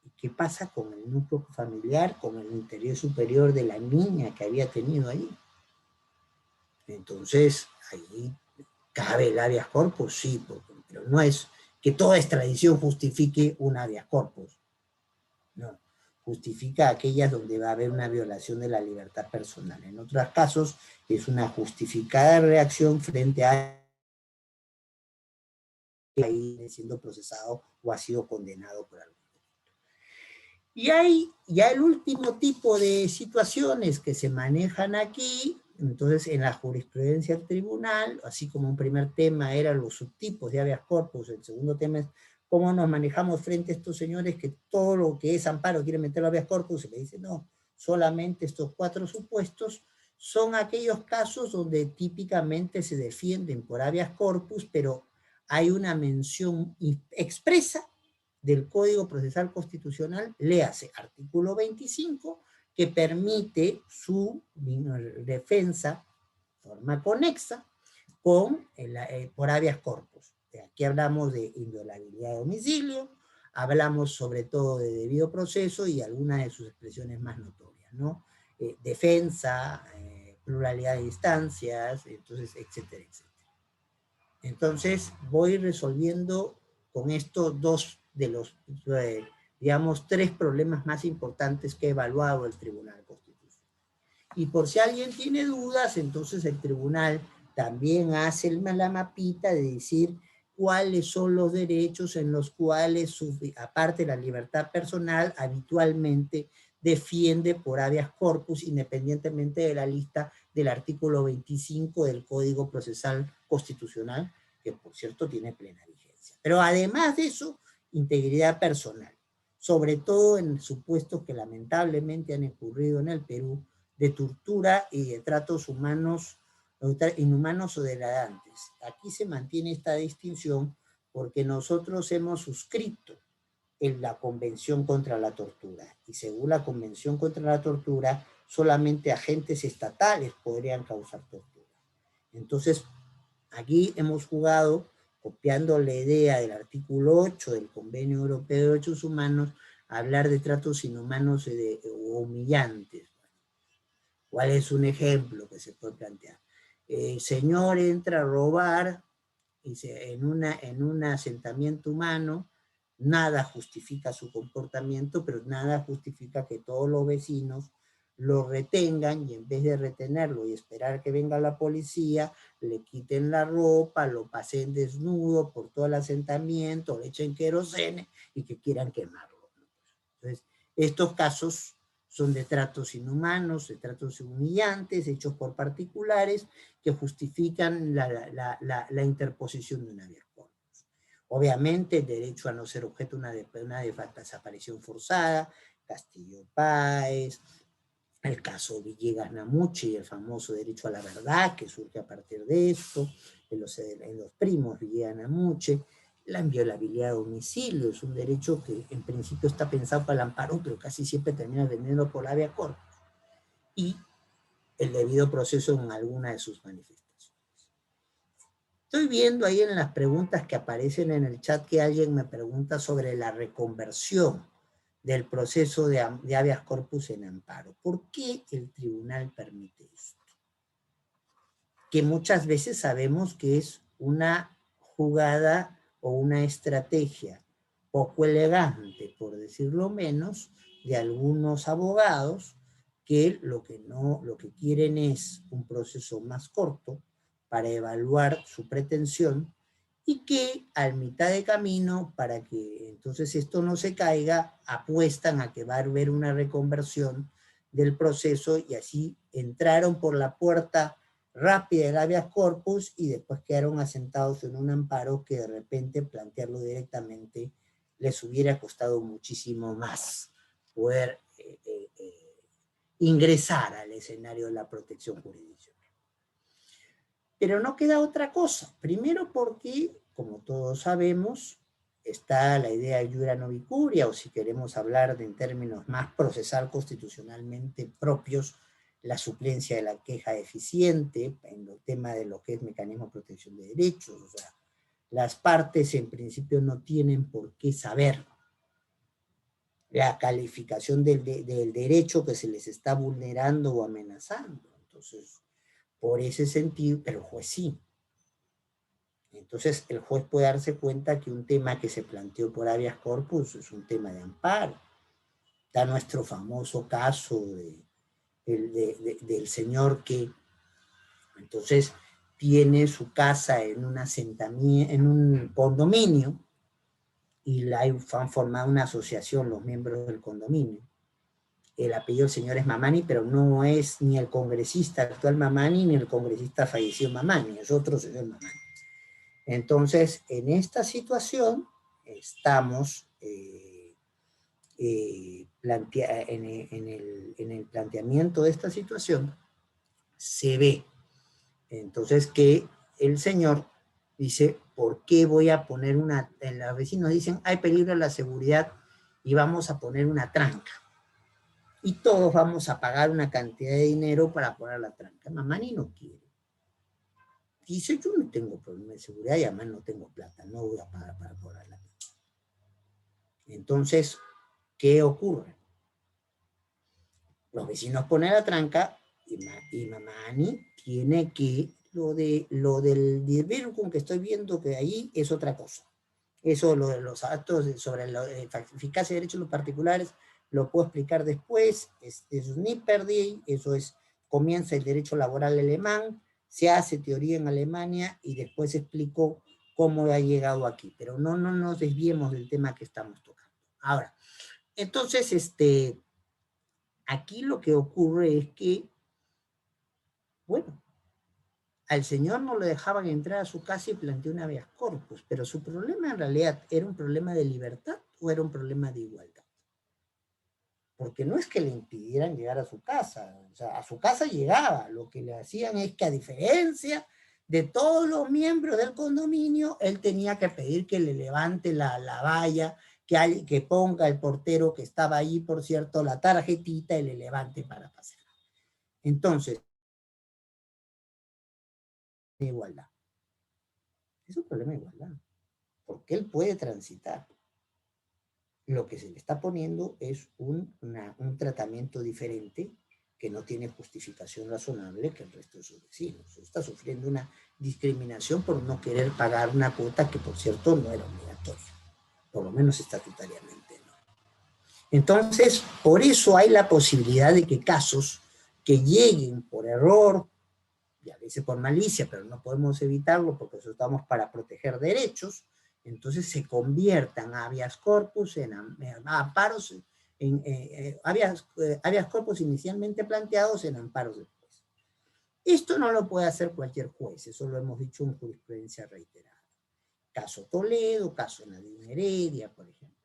¿Y qué pasa con el núcleo familiar, con el interés superior de la niña que había tenido ahí? Entonces, ahí cabe el habeas corpus, sí, pero no es que toda extradición justifique un habeas corpus. No, justifica aquellas donde va a haber una violación de la libertad personal. En otros casos, es una justificada reacción frente a ahí siendo procesado o ha sido condenado por algo. Y hay ya el último tipo de situaciones que se manejan aquí. Entonces, en la jurisprudencia del tribunal, así como un primer tema eran los subtipos de habeas corpus, el segundo tema es cómo nos manejamos frente a estos señores que todo lo que es amparo quieren meterlo a habeas corpus, y le dicen no, solamente estos 4 supuestos son aquellos casos donde típicamente se defienden por habeas corpus, pero hay una mención expresa del Código Procesal Constitucional, léase artículo 25, que permite su defensa de forma conexa por habeas corpus. Aquí hablamos de inviolabilidad de domicilio, hablamos sobre todo de debido proceso y algunas de sus expresiones más notorias, ¿no? Defensa, pluralidad de instancias, entonces, etcétera, etcétera. Entonces, voy resolviendo con estos dos de los, digamos, 3 problemas más importantes que ha evaluado el Tribunal Constitucional. Y por si alguien tiene dudas, entonces el tribunal también hace la mapita de decir cuáles son los derechos en los cuales, aparte de la libertad personal, habitualmente defiende por habeas corpus, independientemente de la lista del artículo 25 del Código Procesal Constitucional, que por cierto tiene plena vigencia. Pero además de eso, integridad personal, sobre todo en supuestos que lamentablemente han ocurrido en el Perú, de tortura y de tratos humanos inhumanos o degradantes. Aquí se mantiene esta distinción porque nosotros hemos suscrito en la Convención contra la Tortura. Y según la Convención contra la Tortura, solamente agentes estatales podrían causar tortura. Entonces, aquí hemos jugado, copiando la idea del artículo 8 del Convenio Europeo de Derechos Humanos, a hablar de tratos inhumanos o humillantes. ¿Cuál es un ejemplo que se puede plantear? El señor entra a robar en un asentamiento humano, nada justifica su comportamiento, pero nada justifica que todos los vecinos lo retengan y en vez de retenerlo y esperar que venga la policía, le quiten la ropa, lo pasen desnudo por todo el asentamiento, le echen querosene y que quieran quemarlo. Entonces, estos casos son de tratos inhumanos, de tratos humillantes, hechos por particulares que justifican la interposición de un habeas corpus. Obviamente, el derecho a no ser objeto de una desaparición forzada, Castillo Páez, el caso Villegas Namuche y el famoso derecho a la verdad que surge a partir de esto, en los primos Villegas Namuche, la inviolabilidad de domicilio es un derecho que en principio está pensado para el amparo, pero casi siempre termina vendiendo por la habeas corpus, y el debido proceso en alguna de sus manifestaciones. Estoy viendo ahí en las preguntas que aparecen en el chat que alguien me pregunta sobre la reconversión del proceso de habeas corpus en amparo. ¿Por qué el tribunal permite esto? Que muchas veces sabemos que es una jugada o una estrategia poco elegante, por decirlo menos, de algunos abogados que lo que quieren es un proceso más corto para evaluar su pretensión y que a mitad de camino, para que entonces esto no se caiga, apuestan a que va a haber una reconversión del proceso y así entraron por la puerta rápida del habeas corpus y después quedaron asentados en un amparo que de repente plantearlo directamente les hubiera costado muchísimo más poder ingresar al escenario de la protección jurisdiccional. Pero no queda otra cosa. Primero porque, como todos sabemos, está la idea de iura no vicuria, o si queremos hablar en términos más procesal constitucionalmente propios, la suplencia de la queja deficiente, en el tema de lo que es mecanismo de protección de derechos. O sea, las partes en principio no tienen por qué saber la calificación del derecho que se les está vulnerando o amenazando. Entonces, por ese sentido, pero el juez sí. Entonces, el juez puede darse cuenta que un tema que se planteó por habeas corpus es un tema de amparo. Está nuestro famoso caso del señor que entonces tiene su casa en un asentamiento, en un condominio, y han formado una asociación los miembros del condominio. El apellido del señor es Mamani, pero no es ni el congresista actual Mamani, ni el congresista fallecido Mamani, es otro señor Mamani. Entonces, en esta situación, estamos en el planteamiento de esta situación, se ve entonces que el señor dice, ¿por qué voy a poner una? Los vecinos dicen, hay peligro a la seguridad y vamos a poner una tranca. Y todos vamos a pagar una cantidad de dinero para poner la tranca. Mamani no quiere. Dice, yo no tengo problema de seguridad y además no tengo plata, no voy a pagar para poner la tranca. Entonces, ¿qué ocurre? Los vecinos ponen la tranca y Mamani tiene que, lo del Dirvirgun que estoy viendo que ahí es otra cosa. Eso, lo de los actos sobre la eficacia de derechos de los particulares, lo puedo explicar después, es un IPERDI, eso es, comienza el derecho laboral alemán, se hace teoría en Alemania y después explico cómo ha llegado aquí, pero no nos desviemos del tema que estamos tocando. Ahora, entonces, aquí lo que ocurre es que, bueno, al señor no lo dejaban entrar a su casa y planteó un habeas corpus, pero su problema en realidad era un problema de libertad o era un problema de igualdad. porque no es que le impidieran llegar a su casa, o sea, a su casa llegaba, lo que le hacían es que a diferencia de todos los miembros del condominio, él tenía que pedir que le levante la valla, que ponga el portero que estaba ahí, por cierto, la tarjetita y le levante para pasar. Entonces, de igualdad. Es un problema de igualdad, porque él puede transitar. Lo que se le está poniendo es un tratamiento diferente que no tiene justificación razonable que el resto de sus vecinos. Está sufriendo una discriminación por no querer pagar una cuota que, por cierto, no era obligatoria, por lo menos estatutariamente no. Entonces, por eso hay la posibilidad de que casos que lleguen por error, y a veces por malicia, pero no podemos evitarlo porque eso estamos para proteger derechos, entonces se conviertan habeas corpus en amparos, habeas corpus inicialmente planteados en amparos después. Esto no lo puede hacer cualquier juez, eso lo hemos dicho en jurisprudencia reiterada. Caso Toledo, caso Nadine Heredia, por ejemplo.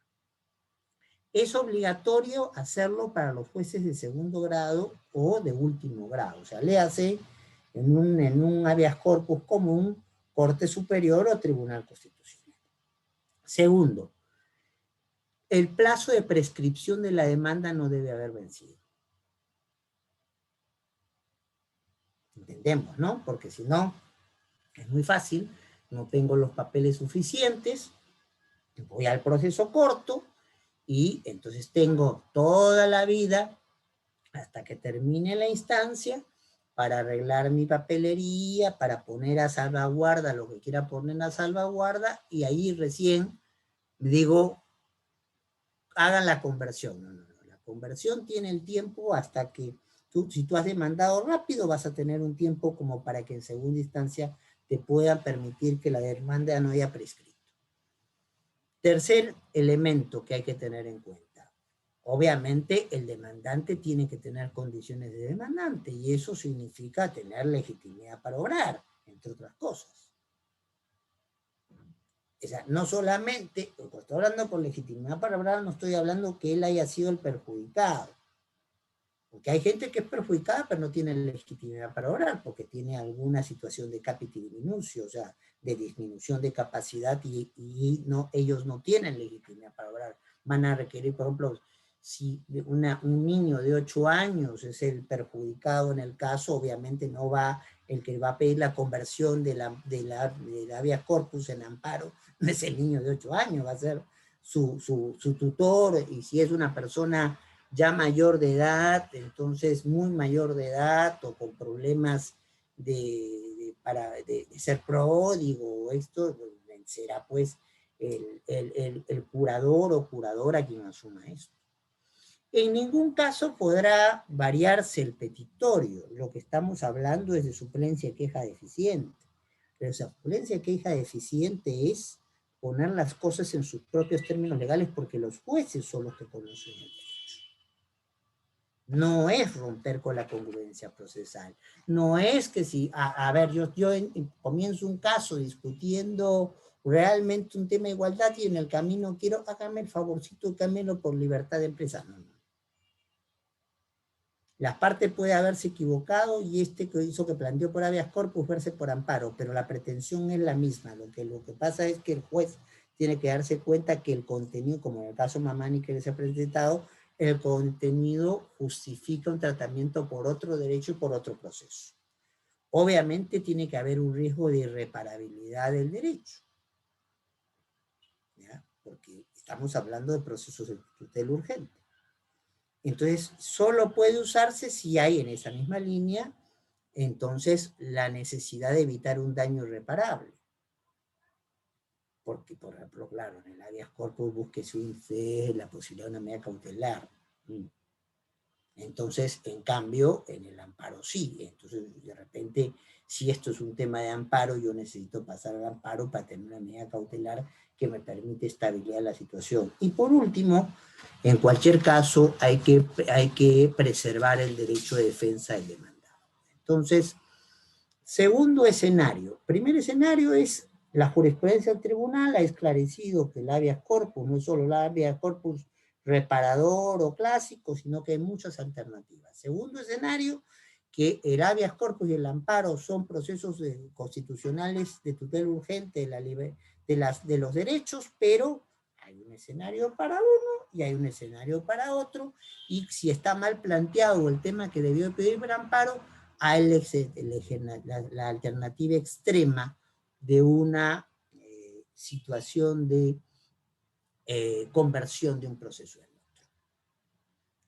Es obligatorio hacerlo para los jueces de segundo grado o de último grado, o sea, léase en un habeas corpus común, Corte Superior o Tribunal Constitucional. Segundo, el plazo de prescripción de la demanda no debe haber vencido. Entendemos, ¿no? Porque si no, es muy fácil, no tengo los papeles suficientes, voy al proceso corto y entonces tengo toda la vida hasta que termine la instancia para arreglar mi papelería, para poner a salvaguarda lo que quiera poner a salvaguarda, y ahí recién digo, hagan la conversión. No, la conversión tiene el tiempo hasta que si tú has demandado rápido, vas a tener un tiempo como para que en segunda instancia te puedan permitir que la demanda no haya prescrito. Tercer elemento que hay que tener en cuenta. Obviamente el demandante tiene que tener condiciones de demandante y eso significa tener legitimidad para obrar, entre otras cosas. O sea, no solamente, porque estoy hablando por legitimidad para obrar, no estoy hablando que él haya sido el perjudicado. Porque hay gente que es perjudicada pero no tiene legitimidad para obrar porque tiene alguna situación de capiti diminutio, o sea, de disminución de capacidad y no, ellos no tienen legitimidad para obrar. Van a requerir, por ejemplo, si un niño de 8 años es el perjudicado en el caso, obviamente no va, el que va a pedir la conversión de la habeas corpus en amparo, no es el niño de 8 años, va a ser su tutor, y si es una persona ya mayor de edad, entonces muy mayor de edad o con problemas de ser pródigo, esto será pues el curador o curadora quien asuma esto. En ningún caso podrá variarse el petitorio. Lo que estamos hablando es de suplencia de queja deficiente. Pero esa suplencia de queja deficiente es poner las cosas en sus propios términos legales porque los jueces son los que conocen el derecho. No es romper con la congruencia procesal. No es que si, a ver, yo comienzo un caso discutiendo realmente un tema de igualdad y en el camino quiero, hágame el favorcito, cámbialo por libertad de empresa. No. La parte puede haberse equivocado y que hizo que planteó por habeas corpus verse por amparo, pero la pretensión es la misma. Lo que pasa es que el juez tiene que darse cuenta que el contenido, como en el caso Mamani que les ha presentado, el contenido justifica un tratamiento por otro derecho y por otro proceso. Obviamente tiene que haber un riesgo de irreparabilidad del derecho, ¿ya? Porque estamos hablando de procesos de tutela urgente. Entonces, solo puede usarse si hay en esa misma línea, entonces, la necesidad de evitar un daño irreparable. Porque, por ejemplo, claro, en el habeas corpus búsquese un fe, la posibilidad de una medida cautelar. Entonces, en cambio, en el amparo sí. Entonces, de repente, si esto es un tema de amparo, yo necesito pasar al amparo para tener una medida cautelar que me permite estabilizar la situación. Y por último, en cualquier caso, hay que preservar el derecho de defensa del demandado. Entonces, segundo escenario. Primer escenario es la jurisprudencia del tribunal ha esclarecido que el habeas corpus no es solo el habeas corpus reparador o clásico, sino que hay muchas alternativas. Segundo escenario, que el habeas corpus y el amparo son procesos constitucionales de tutela urgente de los derechos, pero hay un escenario para uno y hay un escenario para otro, y si está mal planteado el tema que debió pedir el amparo, a él la alternativa extrema de una situación de conversión de un proceso en otro.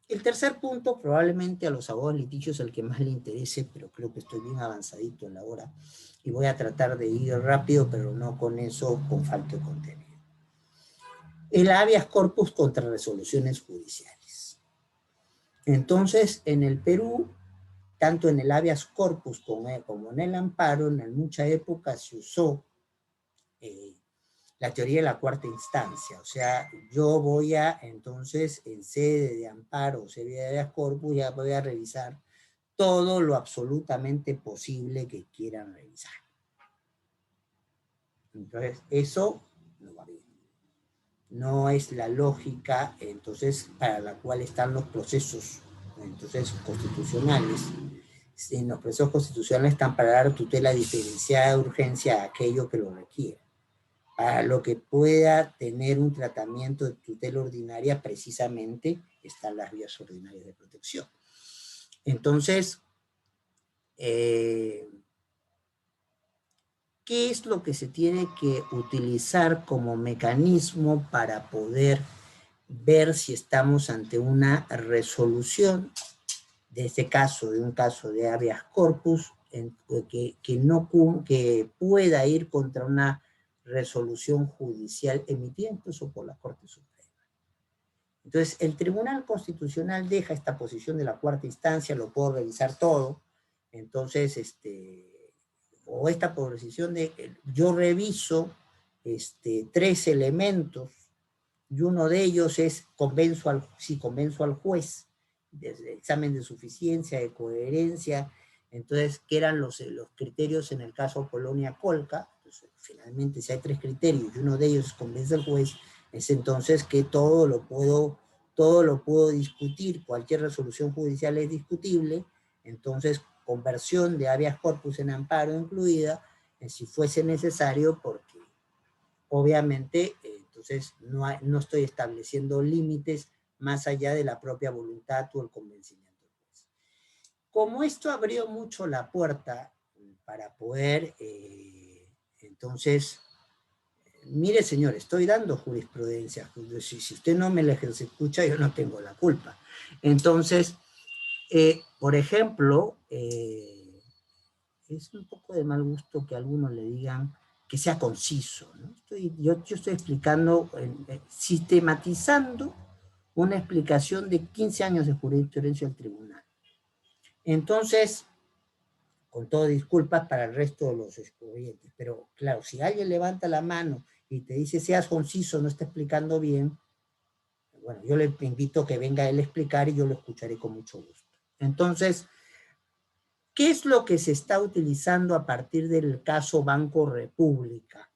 El tercer punto, probablemente a los abogados litigios el que más le interese, pero creo que estoy bien avanzadito en la hora, y voy a tratar de ir rápido, pero no con eso, con falta de contenido. El habeas corpus contra resoluciones judiciales. Entonces, en el Perú, tanto en el habeas corpus como en el amparo, en mucha época se usó la teoría de la cuarta instancia. O sea, yo voy a, entonces, en sede de amparo o sede de habeas corpus, ya voy a revisar todo lo absolutamente posible que quieran revisar. Entonces, eso no va bien. No es la lógica, entonces, para la cual están los procesos, entonces, constitucionales. En los procesos constitucionales están para dar tutela diferenciada de urgencia a aquello que lo requiere. Para lo que pueda tener un tratamiento de tutela ordinaria, precisamente están las vías ordinarias de protección. Entonces, ¿qué es lo que se tiene que utilizar como mecanismo para poder ver si estamos ante una resolución de este caso, de un caso de habeas corpus, que pueda ir contra una resolución judicial emitida incluso por la Corte Suprema? Entonces, el Tribunal Constitucional deja esta posición de la cuarta instancia, lo puedo revisar todo, entonces, o esta posición de, yo reviso 3 elementos, y uno de ellos es, convenzo al juez, de examen de suficiencia, de coherencia, entonces, ¿qué eran los criterios en el caso Polonia-Colca? Pues, finalmente, si hay 3 criterios, y uno de ellos convence al juez, es entonces que todo lo puedo discutir, cualquier resolución judicial es discutible, entonces conversión de habeas corpus en amparo incluida, si fuese necesario, porque obviamente entonces no estoy estableciendo límites más allá de la propia voluntad o el convencimiento del juez. Como esto abrió mucho la puerta para poder, entonces, mire señor, estoy dando jurisprudencia, si usted no me la escucha, yo no tengo la culpa. Entonces, por ejemplo, es un poco de mal gusto que algunos le digan que sea conciso, ¿no? Yo estoy explicando, sistematizando una explicación de 15 años de jurisprudencia del tribunal. Entonces, con todo disculpas para el resto de los expedientes, pero claro, si alguien levanta la mano y te dice seas conciso, no está explicando bien, bueno, yo le invito a que venga él a explicar y yo lo escucharé con mucho gusto. Entonces, ¿qué es lo que se está utilizando a partir del caso Banco República?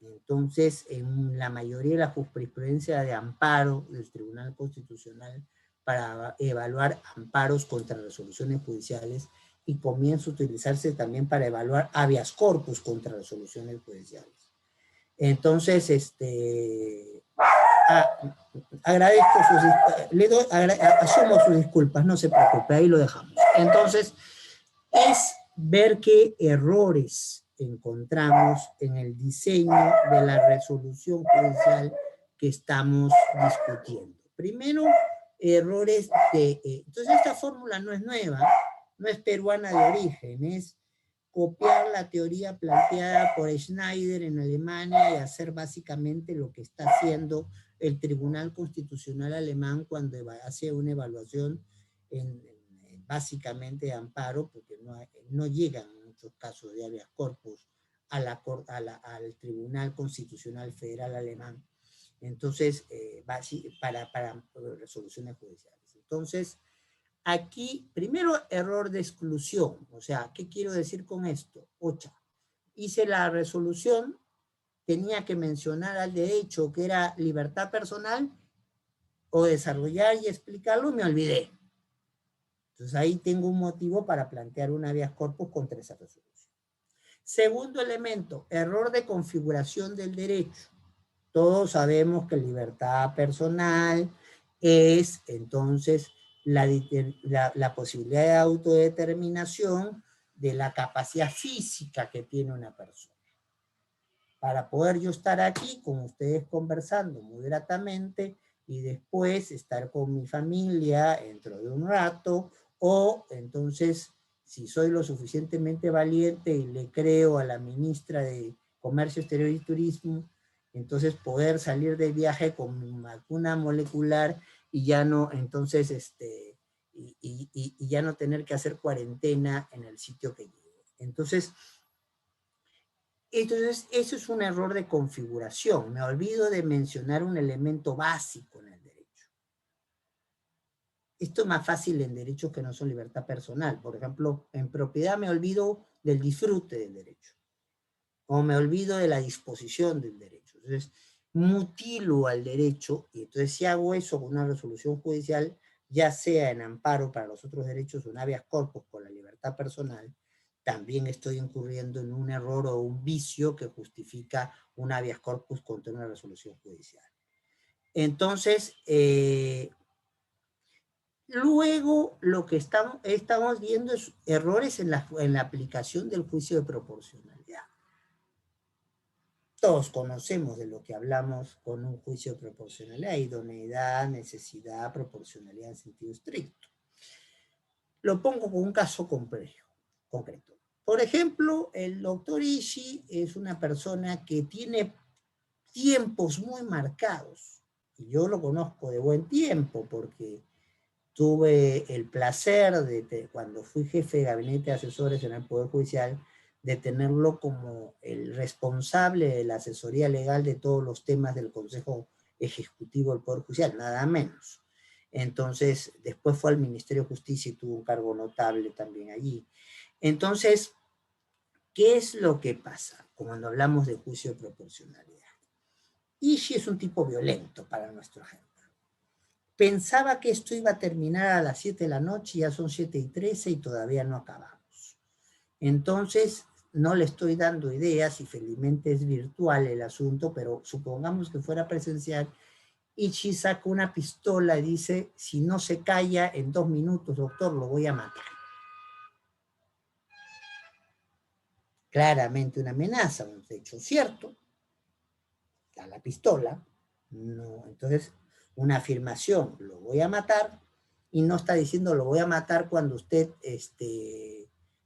Entonces, en la mayoría de la jurisprudencia de amparo del Tribunal Constitucional para evaluar amparos contra resoluciones judiciales, y comienza a utilizarse también para evaluar habeas corpus contra resoluciones judiciales. Entonces, agradezco asumo sus disculpas, no se preocupe, ahí lo dejamos. Entonces, es ver qué errores encontramos en el diseño de la resolución judicial que estamos discutiendo. Primero, errores entonces esta fórmula no es nueva, no es peruana de origen, es copiar la teoría planteada por Schneider en Alemania y hacer básicamente lo que está haciendo el Tribunal Constitucional alemán cuando hace una evaluación básicamente de amparo, porque no llegan en muchos casos de habeas corpus al Tribunal Constitucional Federal alemán. Entonces, para resoluciones judiciales. Entonces, aquí, primero, error de exclusión. O sea, ¿qué quiero decir con esto? Hice la resolución, tenía que mencionar al derecho que era libertad personal o desarrollar y explicarlo, me olvidé. Entonces ahí tengo un motivo para plantear un habeas corpus contra esa resolución. Segundo elemento, error de configuración del derecho. Todos sabemos que libertad personal es entonces la posibilidad de autodeterminación de la capacidad física que tiene una persona. Para poder yo estar aquí con ustedes conversando moderadamente y después estar con mi familia dentro de un rato, o entonces, si soy lo suficientemente valiente y le creo a la ministra de Comercio Exterior y Turismo, entonces poder salir de viaje con mi vacuna molecular y ya no, entonces, y ya no tener que hacer cuarentena en el sitio que llegue. Entonces, eso es un error de configuración. Me olvido de mencionar un elemento básico en el derecho. Esto es más fácil en derechos que no son libertad personal. Por ejemplo, en propiedad me olvido del disfrute del derecho. O me olvido de la disposición del derecho. Entonces, mutilo al derecho, y entonces si hago eso con una resolución judicial, ya sea en amparo para los otros derechos o en habeas corpus con la libertad personal, también estoy incurriendo en un error o un vicio que justifica un habeas corpus contra una resolución judicial. Entonces, luego lo que estamos viendo es errores en la aplicación del juicio de proporcionalidad. Todos conocemos de lo que hablamos con un juicio de proporcionalidad: idoneidad, necesidad, proporcionalidad en sentido estricto. Lo pongo con un caso concreto. Por ejemplo, el doctor Ishii es una persona que tiene tiempos muy marcados. Y yo lo conozco de buen tiempo porque tuve el placer cuando fui jefe de gabinete de asesores en el Poder Judicial, de tenerlo como el responsable de la asesoría legal de todos los temas del Consejo Ejecutivo del Poder Judicial, nada menos. Entonces, después fue al Ministerio de Justicia y tuvo un cargo notable también allí. Entonces, ¿qué es lo que pasa cuando hablamos de juicio de proporcionalidad? Ishii es un tipo violento para nuestro ejemplo. Pensaba que esto iba a terminar a las 7 de la noche, ya son 7:13 y todavía no acabamos. Entonces, no le estoy dando ideas y felizmente es virtual el asunto, pero supongamos que fuera presencial. Ishii saca una pistola y dice: si no se calla en 2 minutos, doctor, lo voy a matar. Claramente una amenaza, un hecho cierto. A la pistola, no, entonces una afirmación, lo voy a matar, y no está diciendo lo voy a matar cuando usted,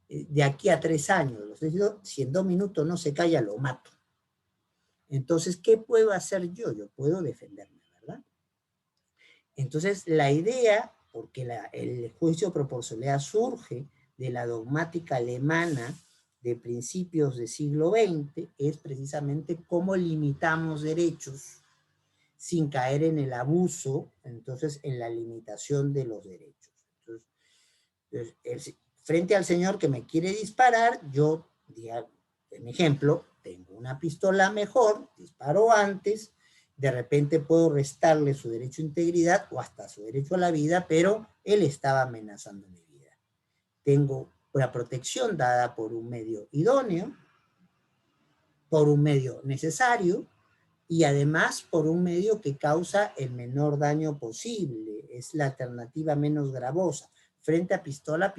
de aquí a 3 años, lo estoy diciendo, si en 2 minutos no se calla, lo mato. Entonces, ¿qué puedo hacer yo? Yo puedo defenderme, ¿verdad? Entonces, la idea, porque el juicio de proporcionalidad surge de la dogmática alemana de principios del siglo XX, es precisamente cómo limitamos derechos sin caer en el abuso, entonces en la limitación de los derechos. Entonces, frente al señor que me quiere disparar, yo, en ejemplo, tengo una pistola mejor, disparo antes, de repente puedo restarle su derecho a integridad o hasta su derecho a la vida, pero él estaba amenazando mi vida. Tengo una protección dada por un medio idóneo, por un medio necesario, y además por un medio que causa el menor daño posible. Es la alternativa menos gravosa, frente a pistola.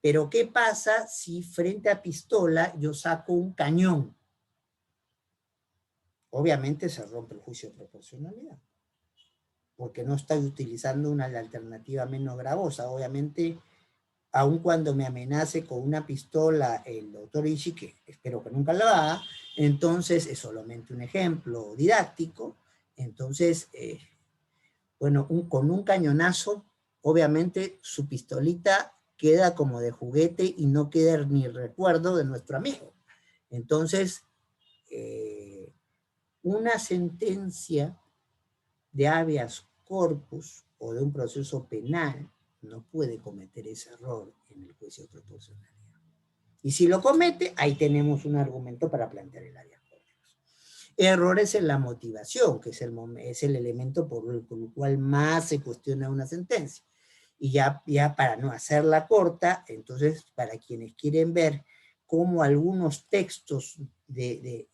Pero ¿qué pasa si frente a pistola yo saco un cañón? Obviamente se rompe el juicio de proporcionalidad, porque no estoy utilizando la alternativa menos gravosa. Obviamente, aun cuando me amenace con una pistola el doctor Ishii, que espero que nunca lo haga, entonces es solamente un ejemplo didáctico. Entonces, bueno, con un cañonazo, obviamente su pistolita queda como de juguete y no queda ni recuerdo de nuestro amigo. Entonces, una sentencia de habeas corpus o de un proceso penal no puede cometer ese error en el juicio de proporcionalidad. Y si lo comete, ahí tenemos un argumento para plantear el habeas corpus. Errores en la motivación, que es el elemento por el cual más se cuestiona una sentencia. Y ya para no hacerla corta, entonces para quienes quieren ver cómo algunos textos,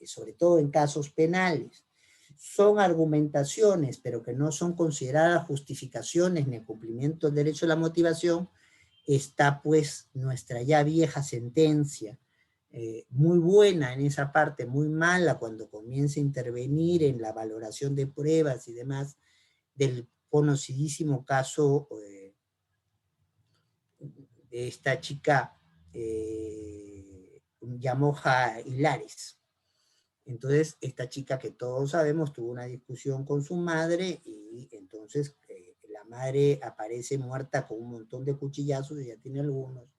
sobre todo en casos penales, son argumentaciones, pero que no son consideradas justificaciones ni cumplimiento del derecho a la motivación, está pues nuestra ya vieja sentencia, muy buena en esa parte, muy mala cuando comienza a intervenir en la valoración de pruebas y demás, del conocidísimo caso de esta chica Yamoja Hilares. Entonces, esta chica que todos sabemos tuvo una discusión con su madre y entonces la madre aparece muerta con un montón de cuchillazos, ella tiene algunos,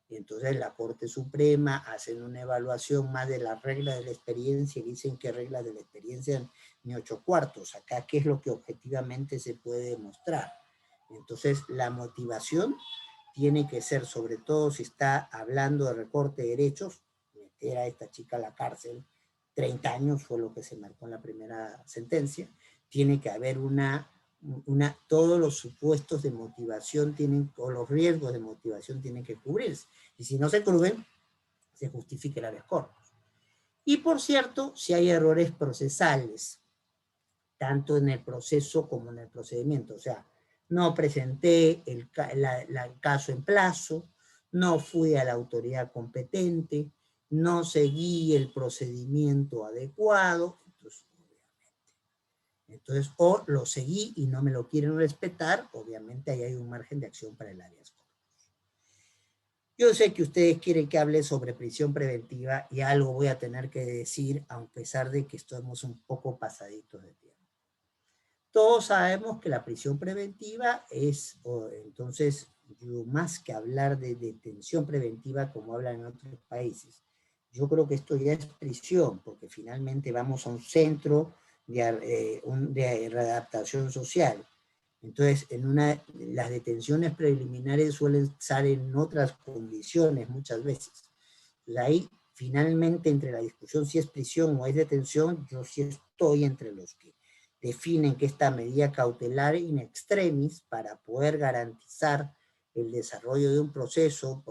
y entonces la Corte Suprema hacen una evaluación más de las reglas de la experiencia y dicen que reglas de la experiencia ni 8/4, acá qué es lo que objetivamente se puede demostrar. Entonces, la motivación tiene que ser, sobre todo si está hablando de recorte de derechos, meter a esta chica a la cárcel, 30 años fue lo que se marcó en la primera sentencia, tiene que haber todos los supuestos de motivación tienen, o los riesgos de motivación tienen que cubrirse, y si no se cubren, se justifique el habeas corpus. Y por cierto, si hay errores procesales, tanto en el proceso como en el procedimiento, o sea, no presenté el caso en plazo, no fui a la autoridad competente, no seguí el procedimiento adecuado, entonces, o lo seguí y no me lo quieren respetar, obviamente ahí hay un margen de acción para el habeas corpus. Yo sé que ustedes quieren que hable sobre prisión preventiva y algo voy a tener que decir, a pesar de que estamos un poco pasaditos de tiempo. Todos sabemos que la prisión preventiva es, entonces, yo más que hablar de detención preventiva como hablan en otros países, yo creo que esto ya es prisión, porque finalmente vamos a un centro de readaptación social. Entonces, las detenciones preliminares suelen estar en otras condiciones muchas veces. Entonces, ahí, finalmente, entre la discusión si es prisión o es detención, yo sí estoy entre los que definen que esta medida cautelar in extremis para poder garantizar el desarrollo de un proceso,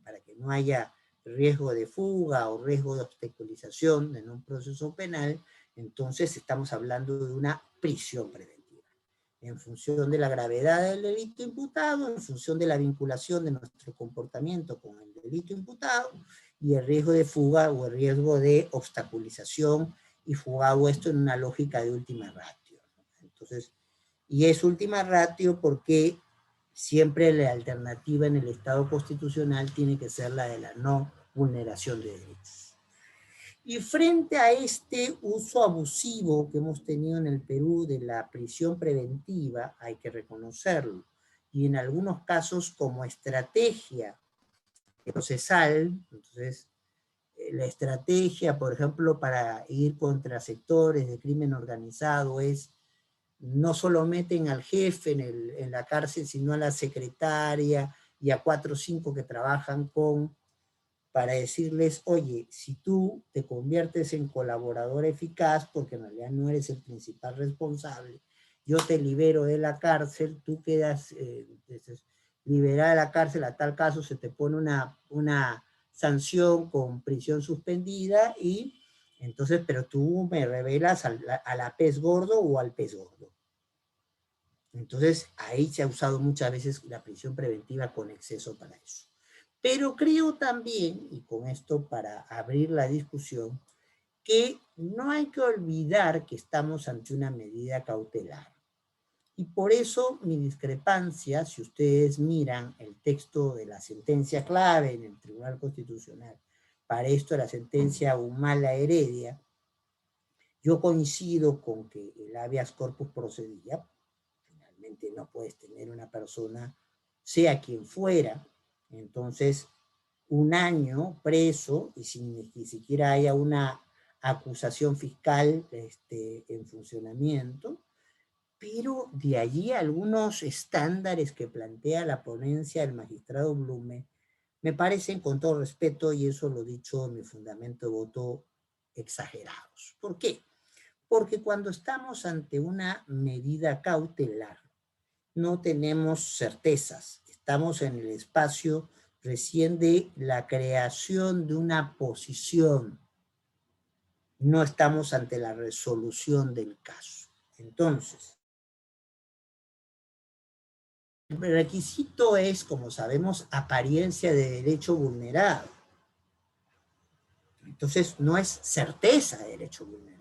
para que no haya riesgo de fuga o riesgo de obstaculización en un proceso penal, entonces estamos hablando de una prisión preventiva, en función de la gravedad del delito imputado, en función de la vinculación de nuestro comportamiento con el delito imputado, y el riesgo de fuga o el riesgo de obstaculización, y jugado esto en una lógica de última ratio. Entonces, y es última ratio porque siempre la alternativa en el Estado constitucional tiene que ser la de la no vulneración de derechos. Y frente a este uso abusivo que hemos tenido en el Perú de la prisión preventiva, hay que reconocerlo, y en algunos casos como estrategia procesal, entonces la estrategia, por ejemplo, para ir contra sectores de crimen organizado es no solo meten al jefe en la cárcel, sino a la secretaria y a 4 o 5 que trabajan para decirles, oye, si tú te conviertes en colaborador eficaz, porque en realidad no eres el principal responsable, yo te libero de la cárcel, tú quedas liberada de la cárcel, a tal caso se te pone una sanción con prisión suspendida y entonces, pero tú me revelas a la pez gordo o al pez gordo. Entonces, ahí se ha usado muchas veces la prisión preventiva con exceso para eso. Pero creo también, y con esto para abrir la discusión, que no hay que olvidar que estamos ante una medida cautelar. Y por eso mi discrepancia, si ustedes miran el texto de la sentencia clave en el Tribunal Constitucional, para esto la sentencia Humala Heredia, yo coincido con que el habeas corpus procedía. Finalmente no puedes tener una persona, sea quien fuera, entonces 1 año preso y sin ni siquiera haya una acusación fiscal en funcionamiento, pero de allí algunos estándares que plantea la ponencia del magistrado Blume me parecen, con todo respeto, y eso lo he dicho en mi fundamento de voto, exagerados. ¿Por qué? Porque cuando estamos ante una medida cautelar, no tenemos certezas. Estamos en el espacio recién de la creación de una posición. No estamos ante la resolución del caso. Entonces, el requisito es, como sabemos, apariencia de derecho vulnerado. Entonces, no es certeza de derecho vulnerado.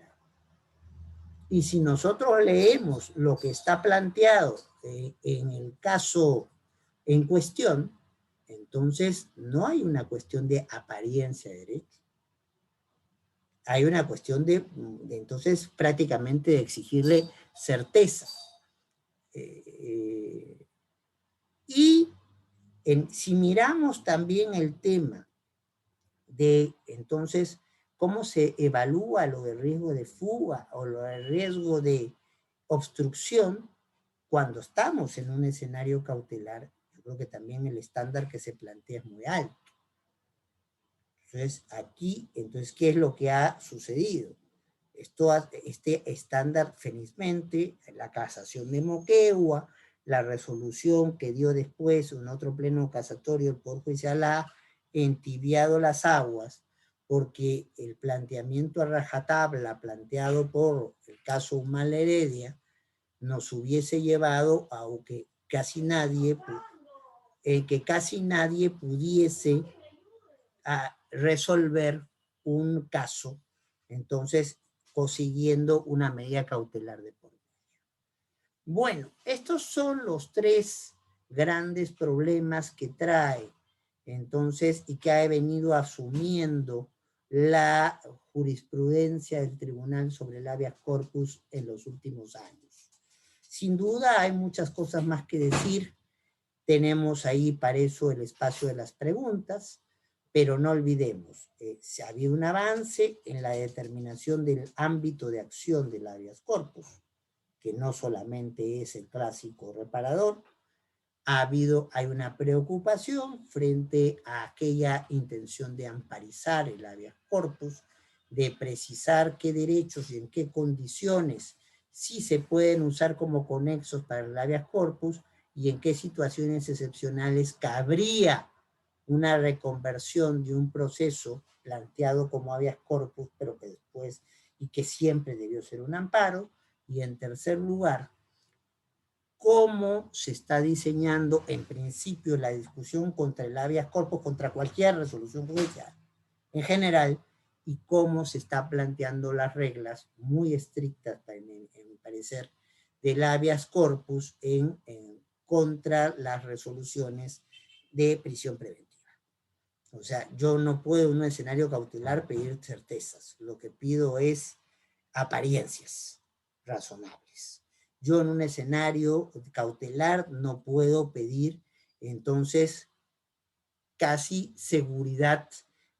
Y si nosotros leemos lo que está planteado en el caso en cuestión, entonces no hay una cuestión de apariencia de derecho. Hay una cuestión de entonces, prácticamente de exigirle certeza. Y si miramos también el tema de, entonces, cómo se evalúa lo del riesgo de fuga o lo del riesgo de obstrucción, cuando estamos en un escenario cautelar, yo creo que también el estándar que se plantea es muy alto. Entonces, aquí, entonces, ¿qué es lo que ha sucedido? Este estándar, felizmente, la casación de Moquegua, la resolución que dio después en otro pleno casatorio el Poder Judicial ha entibiado las aguas, porque el planteamiento a rajatabla planteado por el caso Humala Heredia nos hubiese llevado a que casi nadie pudiese resolver un caso, entonces consiguiendo una medida cautelar de por medio. Bueno, estos son los tres grandes problemas que trae, entonces, y que ha venido asumiendo la jurisprudencia del Tribunal sobre el habeas corpus en los últimos años. Sin duda hay muchas cosas más que decir. Tenemos ahí para eso el espacio de las preguntas, pero no olvidemos, ha habido un avance en la determinación del ámbito de acción del habeas corpus, que no solamente es el clásico reparador. Hay una preocupación frente a aquella intención de amparizar el habeas corpus, de precisar qué derechos y en qué condiciones sí se pueden usar como conexos para el habeas corpus y en qué situaciones excepcionales cabría una reconversión de un proceso planteado como habeas corpus, pero que después y que siempre debió ser un amparo. Y en tercer lugar, cómo se está diseñando en principio la discusión contra el habeas corpus, contra cualquier resolución judicial en general, y cómo se está planteando las reglas muy estrictas, en mi parecer, del habeas corpus contra las resoluciones de prisión preventiva. O sea, yo no puedo en un escenario cautelar pedir certezas. Lo que pido es apariencias razonables. Yo en un escenario cautelar no puedo pedir, entonces, casi seguridad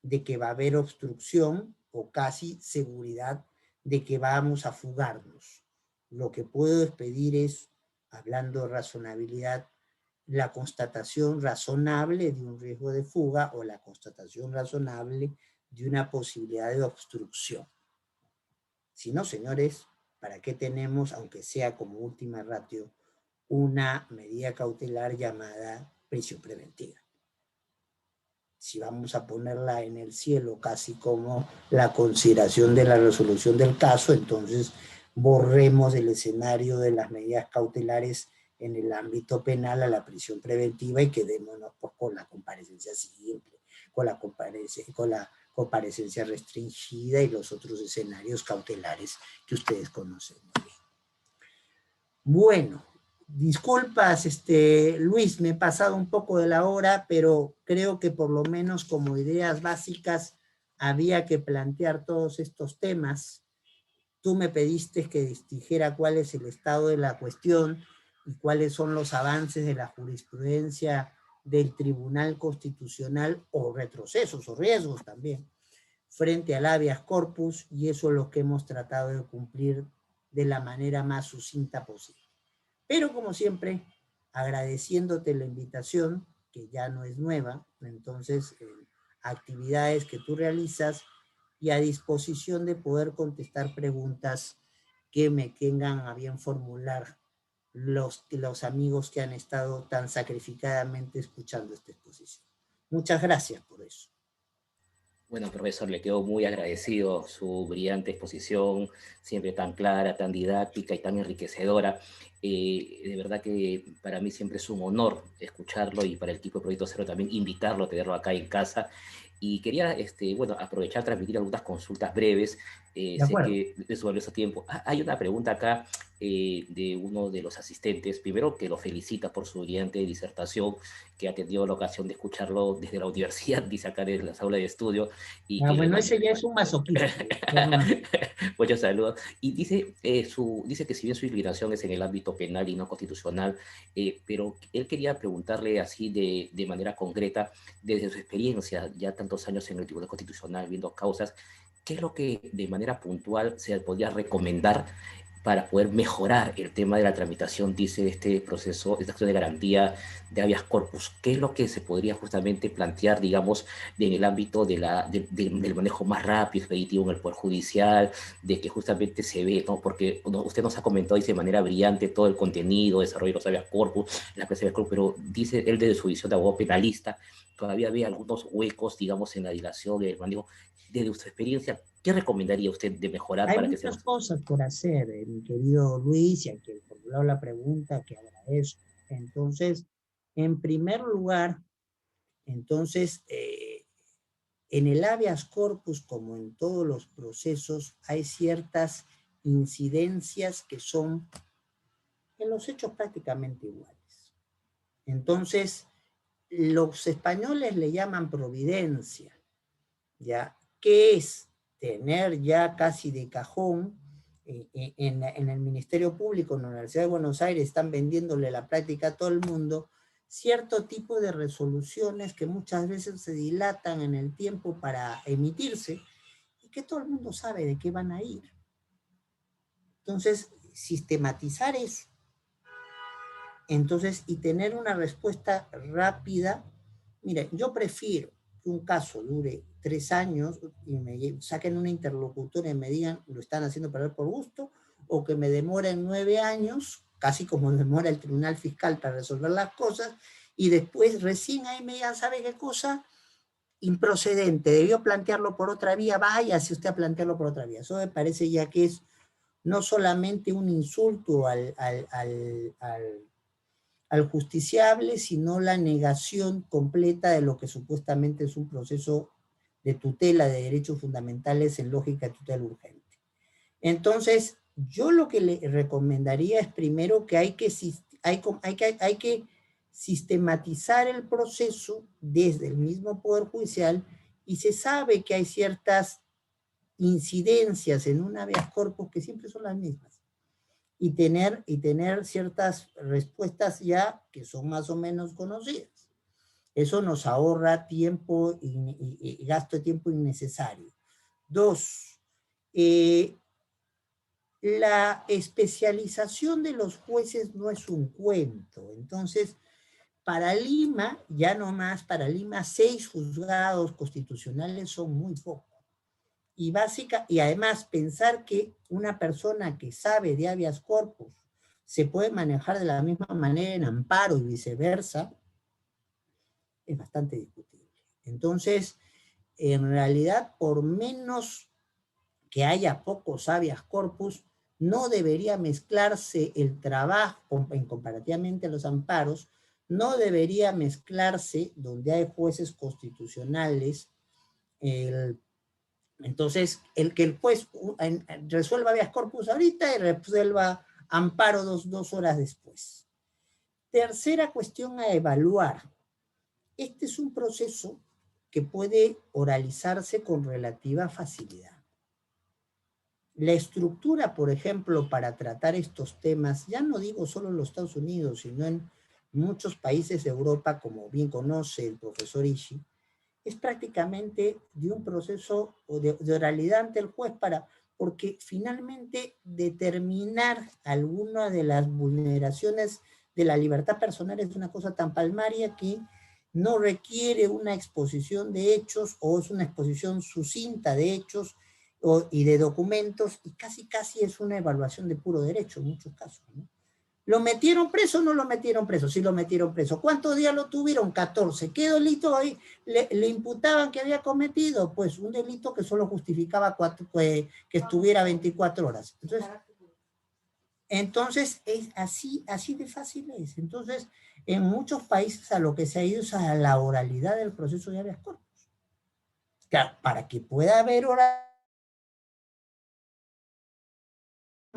de que va a haber obstrucción o casi seguridad de que vamos a fugarnos. Lo que puedo pedir es, hablando de razonabilidad, la constatación razonable de un riesgo de fuga o la constatación razonable de una posibilidad de obstrucción. Si no, señores, ¿para qué tenemos, aunque sea como última ratio, una medida cautelar llamada prisión preventiva? Si vamos a ponerla en el cielo casi como la consideración de la resolución del caso, entonces borremos el escenario de las medidas cautelares en el ámbito penal a la prisión preventiva y quedémonos pues, con la comparecencia simple, con la comparecencia restringida y los otros escenarios cautelares que ustedes conocen muy bien. Bueno, disculpas, Luis, me he pasado un poco de la hora, pero creo que por lo menos como ideas básicas había que plantear todos estos temas. Tú me pediste que dijera cuál es el estado de la cuestión y cuáles son los avances de la jurisprudencia del Tribunal Constitucional o retrocesos o riesgos también frente al habeas corpus, y eso es lo que hemos tratado de cumplir de la manera más sucinta posible. Pero como siempre, agradeciéndote la invitación, que ya no es nueva, entonces actividades que tú realizas y a disposición de poder contestar preguntas que me tengan a bien formular los amigos que han estado tan sacrificadamente escuchando esta exposición. Muchas gracias por eso. Bueno, profesor, le quedo muy agradecido su brillante exposición, siempre tan clara, tan didáctica y tan enriquecedora. De verdad que para mí siempre es un honor escucharlo y para el equipo de Proyecto Cero también invitarlo a tenerlo acá en casa. Y quería, bueno, aprovechar, transmitir algunas consultas breves. Sé que de su valioso tiempo. Hay una pregunta acá de uno de los asistentes. Primero, que lo felicita por su brillante disertación, que ha tenido la ocasión de escucharlo desde la universidad, dice acá desde las aulas de estudio. Y que bueno, ese ya es un masoquista. Muchos saludos. Y dice, dice que si bien su inclinación es en el ámbito penal y no constitucional, pero él quería preguntarle así de manera concreta, desde su experiencia, ya tantos años en el Tribunal Constitucional, viendo causas, ¿qué es lo que de manera puntual se podría recomendar para poder mejorar el tema de la tramitación, dice, de este proceso, esta acción de garantía de habeas corpus? ¿Qué es lo que se podría justamente plantear, digamos, en el ámbito del manejo más rápido, expeditivo en el Poder Judicial, de que justamente se ve, ¿no? Porque usted nos ha comentado, dice de manera brillante, todo el contenido, desarrollo de los habeas corpus, la clase de corpus, pero dice él desde su visión de abogado penalista, todavía ve algunos huecos, digamos, en la dilación del manejo. Desde su experiencia, ¿qué recomendaría usted de mejorar? Hay muchas cosas por hacer, mi querido Luis, y a quien formuló la pregunta, que agradezco. Entonces, en primer lugar, entonces, en el habeas corpus, como en todos los procesos, hay ciertas incidencias que son en los hechos prácticamente iguales. Entonces, los españoles le llaman providencia, ¿ya? ¿Qué es? Tener ya casi de cajón en el Ministerio Público, en la Universidad de Buenos Aires, están vendiéndole la práctica a todo el mundo, cierto tipo de resoluciones que muchas veces se dilatan en el tiempo para emitirse y que todo el mundo sabe de qué van a ir. Entonces, sistematizar eso. Entonces, y tener una respuesta rápida. Mira, yo prefiero que un caso dure 3 años y me saquen una interlocutora y me digan, lo están haciendo perder por gusto, o que me demoren 9 años, casi como demora el Tribunal Fiscal para resolver las cosas, y después recién ahí me digan, ¿sabe qué cosa? Improcedente, debió plantearlo por otra vía, váyase usted a plantearlo por otra vía. Eso me parece ya que es no solamente un insulto al justiciable, sino la negación completa de lo que supuestamente es un proceso de tutela de derechos fundamentales en lógica de tutela urgente. Entonces, yo lo que le recomendaría es primero que hay que sistematizar el proceso desde el mismo Poder Judicial, y se sabe que hay ciertas incidencias en un habeas corpus que siempre son las mismas. Y tener ciertas respuestas ya que son más o menos conocidas. Eso nos ahorra tiempo y gasto de tiempo innecesario. 2, la especialización de los jueces no es un cuento. Entonces, para Lima, ya nomás, para Lima, 6 juzgados constitucionales son muy pocos. Y además pensar que una persona que sabe de habeas corpus se puede manejar de la misma manera en amparo y viceversa, es bastante discutible. Entonces, en realidad, por menos que haya pocos habeas corpus, no debería mezclarse el trabajo, en comparativamente a los amparos, no debería mezclarse donde hay jueces constitucionales, entonces, el que el juez resuelva habeas corpus ahorita y resuelva amparo dos horas después. Tercera cuestión a evaluar. Este es un proceso que puede oralizarse con relativa facilidad. La estructura, por ejemplo, para tratar estos temas, ya no digo solo en los Estados Unidos, sino en muchos países de Europa, como bien conoce el profesor Ishii, es prácticamente de un proceso de oralidad ante el juez porque finalmente determinar alguna de las vulneraciones de la libertad personal es una cosa tan palmaria que no requiere una exposición de hechos, o es una exposición sucinta de hechos y de documentos, y casi es una evaluación de puro derecho en muchos casos, ¿no? ¿Lo metieron preso o no lo metieron preso? Sí lo metieron preso. ¿Cuántos días lo tuvieron? 14. ¿Qué delito ahí le imputaban que había cometido? Pues un delito que solo justificaba que estuviera 24 horas. Entonces es así de fácil es. Entonces, en muchos países a lo que se ha ido es a la oralidad del proceso de habeas corpus. Claro, para que pueda haber oralidad,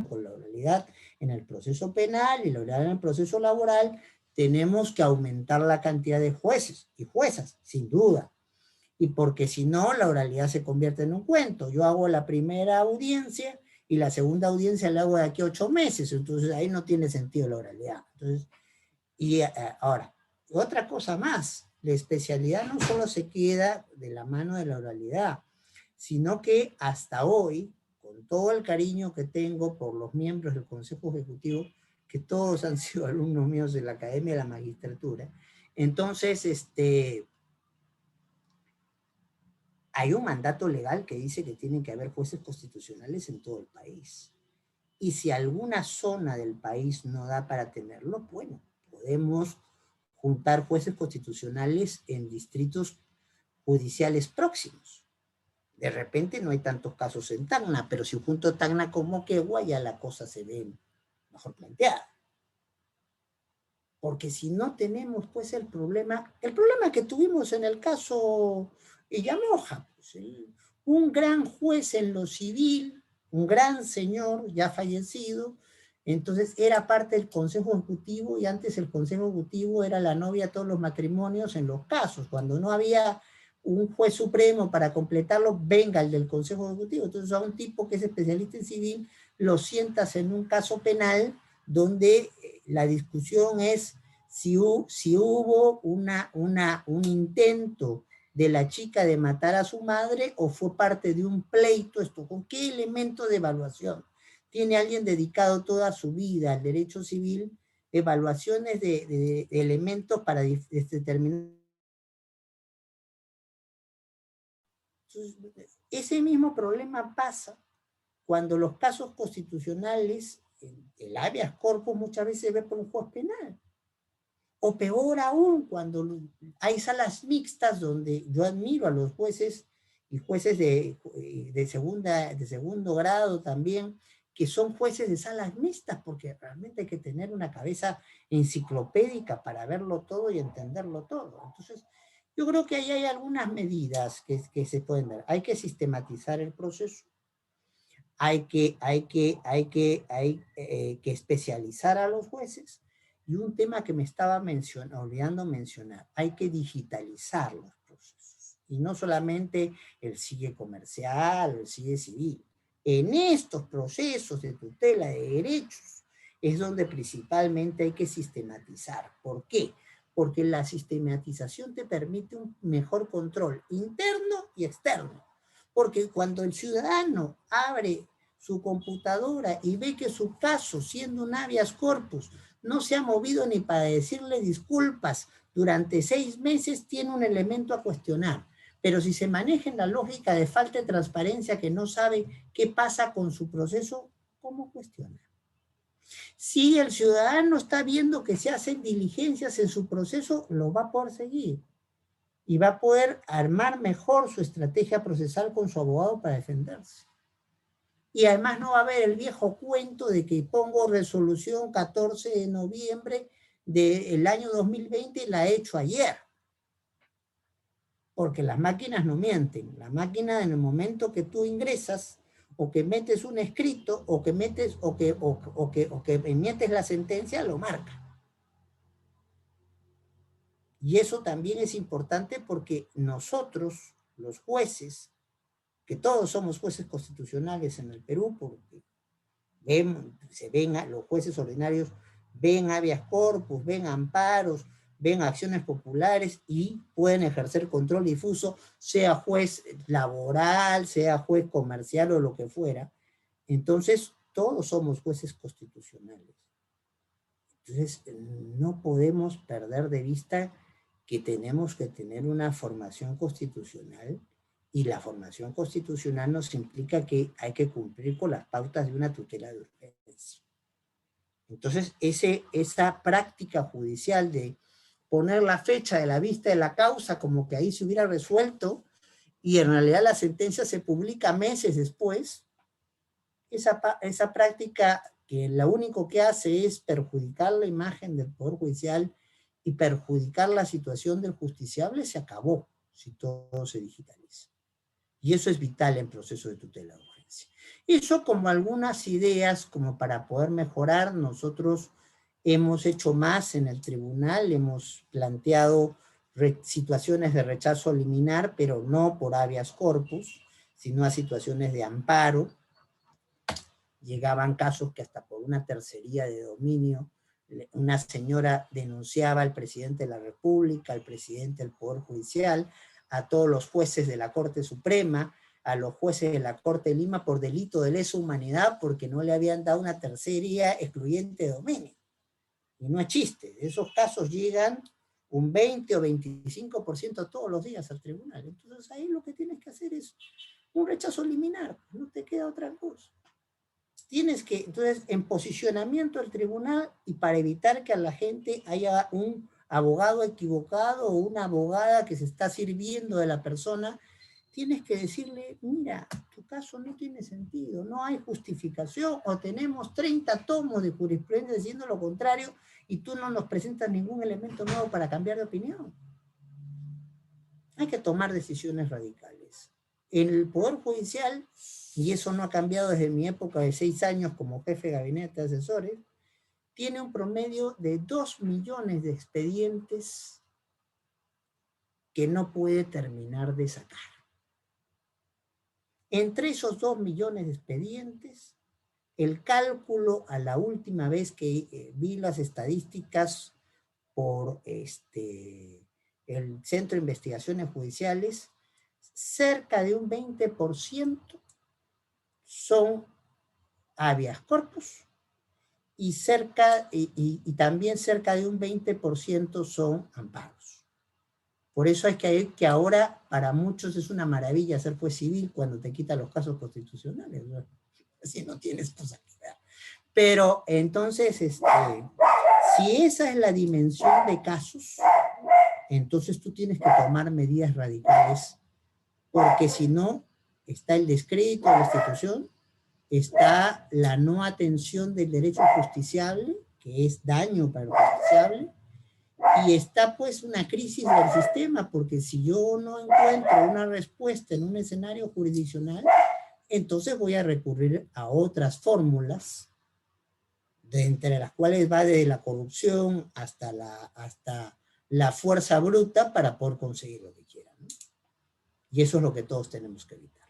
con la oralidad en el proceso penal y la oralidad en el proceso laboral, tenemos que aumentar la cantidad de jueces y juezas, sin duda. Y porque si no, la oralidad se convierte en un cuento. Yo hago la primera audiencia y la segunda audiencia la hago de aquí a 8 meses, entonces ahí no tiene sentido la oralidad. Entonces, ahora, otra cosa más, la especialidad no solo se queda de la mano de la oralidad, sino que hasta hoy, con todo el cariño que tengo por los miembros del Consejo Ejecutivo, que todos han sido alumnos míos de la Academia de la Magistratura, entonces, hay un mandato legal que dice que tienen que haber jueces constitucionales en todo el país. Y si alguna zona del país no da para tenerlo, bueno, podemos juntar jueces constitucionales en distritos judiciales próximos. De repente no hay tantos casos en Tacna, pero si junto Tacna con Moquegua ya la cosa se ve mejor planteada. Porque si no tenemos pues el problema que tuvimos en el caso Illamoja, pues, un gran juez en lo civil, un gran señor ya fallecido, entonces era parte del Consejo Ejecutivo y antes el Consejo Ejecutivo era la novia de todos los matrimonios en los casos, cuando no había un juez supremo para completarlo, venga el del Consejo Ejecutivo. Entonces a un tipo que es especialista en civil lo sientas en un caso penal donde la discusión es si hubo un intento de la chica de matar a su madre o fue parte de un pleito, esto, ¿con qué elemento de evaluación? ¿Tiene alguien dedicado toda su vida al derecho civil evaluaciones de elementos para determinar? Ese mismo problema pasa cuando los casos constitucionales, el habeas corpus muchas veces se ve por un juez penal. O peor aún, cuando hay salas mixtas donde yo admiro a los jueces y jueces de segundo grado también, que son jueces de salas mixtas, porque realmente hay que tener una cabeza enciclopédica para verlo todo y entenderlo todo. Entonces, yo creo que ahí hay algunas medidas que se pueden dar. Hay que sistematizar el proceso, hay que especializar a los jueces, y un tema que me estaba olvidando mencionar, hay que digitalizar los procesos, y no solamente el CIE comercial, el CIE civil. En estos procesos de tutela de derechos es donde principalmente hay que sistematizar. ¿Por qué? Porque la sistematización te permite un mejor control interno y externo. Porque cuando el ciudadano abre su computadora y ve que su caso, siendo un habeas corpus, no se ha movido ni para decirle disculpas durante 6 meses, tiene un elemento a cuestionar. Pero si se maneja en la lógica de falta de transparencia, que no sabe qué pasa con su proceso, ¿cómo cuestiona? Si el ciudadano está viendo que se hacen diligencias en su proceso, lo va a poder seguir y va a poder armar mejor su estrategia procesal con su abogado para defenderse. Y además no va a haber el viejo cuento de que pongo resolución 14 de noviembre del año 2020 y la he hecho ayer. Porque las máquinas no mienten. La máquina, en el momento que tú ingresas o que metes un escrito o que metes o que emites la sentencia, lo marca. Y eso también es importante porque nosotros, los jueces, que todos somos jueces constitucionales en el Perú, porque los jueces ordinarios ven habeas corpus, ven amparos, ven acciones populares y pueden ejercer control difuso, sea juez laboral, sea juez comercial o lo que fuera. Entonces, todos somos jueces constitucionales. Entonces, no podemos perder de vista que tenemos que tener una formación constitucional Y la formación constitucional nos implica que hay que cumplir con las pautas de una tutela de urgencia. Entonces, esa práctica judicial de poner la fecha de la vista de la causa como que ahí se hubiera resuelto, y en realidad la sentencia se publica meses después, esa práctica que lo único que hace es perjudicar la imagen del Poder Judicial y perjudicar la situación del justiciable, se acabó si todo se digitaliza. Y eso es vital en proceso de tutela de urgencia. Eso como algunas ideas como para poder mejorar. Nosotros hemos hecho más en el tribunal, hemos planteado situaciones de rechazo liminar, pero no por habeas corpus, sino a situaciones de amparo. Llegaban casos que hasta por una tercería de dominio, una señora denunciaba al presidente de la República, al presidente del Poder Judicial, a todos los jueces de la Corte Suprema, a los jueces de la Corte de Lima por delito de lesa humanidad porque no le habían dado una tercería excluyente de dominio. Y no es chiste, esos casos llegan un 20 o 25% todos los días al tribunal. Entonces ahí lo que tienes que hacer es un rechazo liminar, no te queda otra cosa. Tienes que, entonces, en posicionamiento del tribunal, y para evitar que a la gente haya un abogado equivocado o una abogada que se está sirviendo de la persona, tienes que decirle, mira, tu caso no tiene sentido, no hay justificación, o tenemos 30 tomos de jurisprudencia diciendo lo contrario, y tú no nos presentas ningún elemento nuevo para cambiar de opinión. Hay que tomar decisiones radicales. En el Poder Judicial, y eso no ha cambiado desde mi época de 6 años como jefe de gabinete de asesores, tiene un promedio de 2 millones de expedientes que no puede terminar de sacar. Entre esos 2 millones de expedientes, el cálculo a la última vez que vi las estadísticas por el Centro de Investigaciones Judiciales, cerca de un 20% son habeas corpus y también cerca de un 20% son amparos. Por eso es que ahora para muchos es una maravilla ser juez civil cuando te quitan los casos constitucionales, ¿no? Así no tienes posibilidad. Pero entonces, si esa es la dimensión de casos, entonces tú tienes que tomar medidas radicales, porque si no, está el descrédito de la institución, está la no atención del derecho justiciable, que es daño para el justiciable, y está pues una crisis del sistema, porque si yo no encuentro una respuesta en un escenario jurisdiccional, entonces voy a recurrir a otras fórmulas, entre las cuales va desde la corrupción hasta la fuerza bruta para poder conseguir lo que quieran, ¿no? Y eso es lo que todos tenemos que evitar.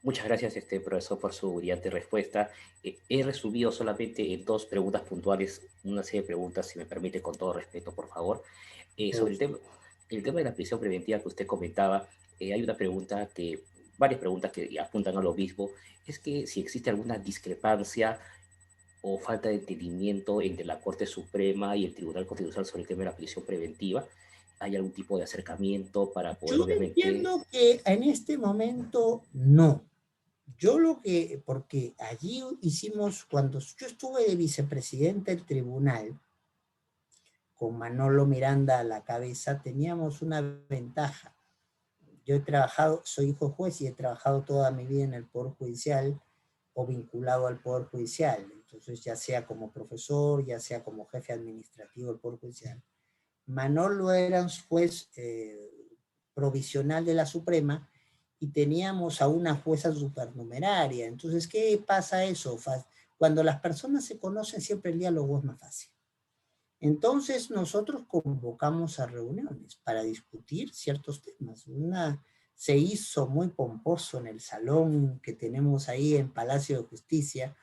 Muchas gracias, profesor, por su brillante respuesta. He resumido solamente en 2 preguntas puntuales, una serie de preguntas, si me permite, con todo respeto, por favor. Sobre el tema de la prisión preventiva que usted comentaba, hay varias preguntas que apuntan a lo mismo. Es que si existe alguna discrepancia o falta de entendimiento entre la Corte Suprema y el Tribunal Constitucional sobre el tema de la prisión preventiva, ¿hay algún tipo de acercamiento para poder, yo obviamente... entiendo que en este momento no. Porque allí hicimos, cuando yo estuve de vicepresidente del tribunal, con Manolo Miranda a la cabeza, teníamos una ventaja. Yo he trabajado, soy hijo juez y he trabajado toda mi vida en el Poder Judicial o vinculado al Poder Judicial. Entonces, ya sea como profesor, ya sea como jefe administrativo del Poder Judicial. Manolo era un juez provisional de la Suprema y teníamos a una jueza supernumeraria. Entonces, ¿qué pasa eso? Cuando las personas se conocen, siempre el diálogo es más fácil. Entonces, nosotros convocamos a reuniones para discutir ciertos temas. Se hizo muy pomposo en el salón que tenemos ahí en Palacio de Justicia.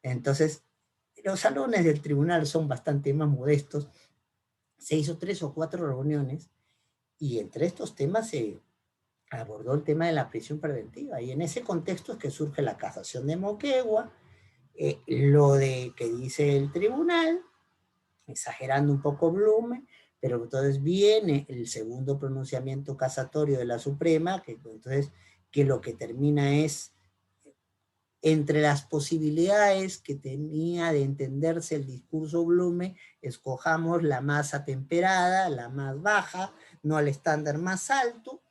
Entonces, los salones del tribunal son bastante más modestos. Se hizo 3 o 4 reuniones y entre estos temas se abordó el tema de la prisión preventiva, y en ese contexto es que surge la casación de Moquegua, lo de que dice el tribunal, exagerando un poco Blume, Pero entonces viene el segundo pronunciamiento casatorio de la Suprema, que lo que termina es, entre las posibilidades que tenía de entenderse el discurso Blume, escojamos la más atemperada, la más baja, no al estándar más alto,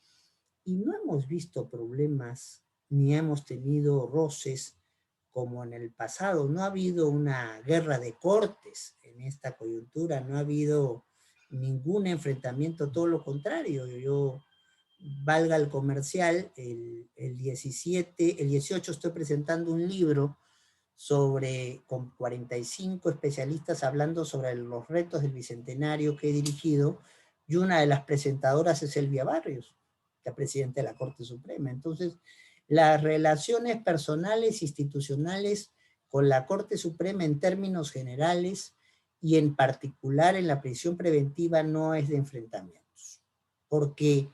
y no hemos visto problemas, ni hemos tenido roces como en el pasado. No ha habido una guerra de cortes en esta coyuntura, no ha habido ningún enfrentamiento, todo lo contrario. Yo, valga el comercial, el 18 estoy presentando un libro con 45 especialistas hablando sobre los retos del Bicentenario que he dirigido, y una de las presentadoras es Elvia Barrios, la presidenta de la Corte Suprema. Entonces, las relaciones personales, institucionales con la Corte Suprema en términos generales y en particular en la prisión preventiva no es de enfrentamientos, porque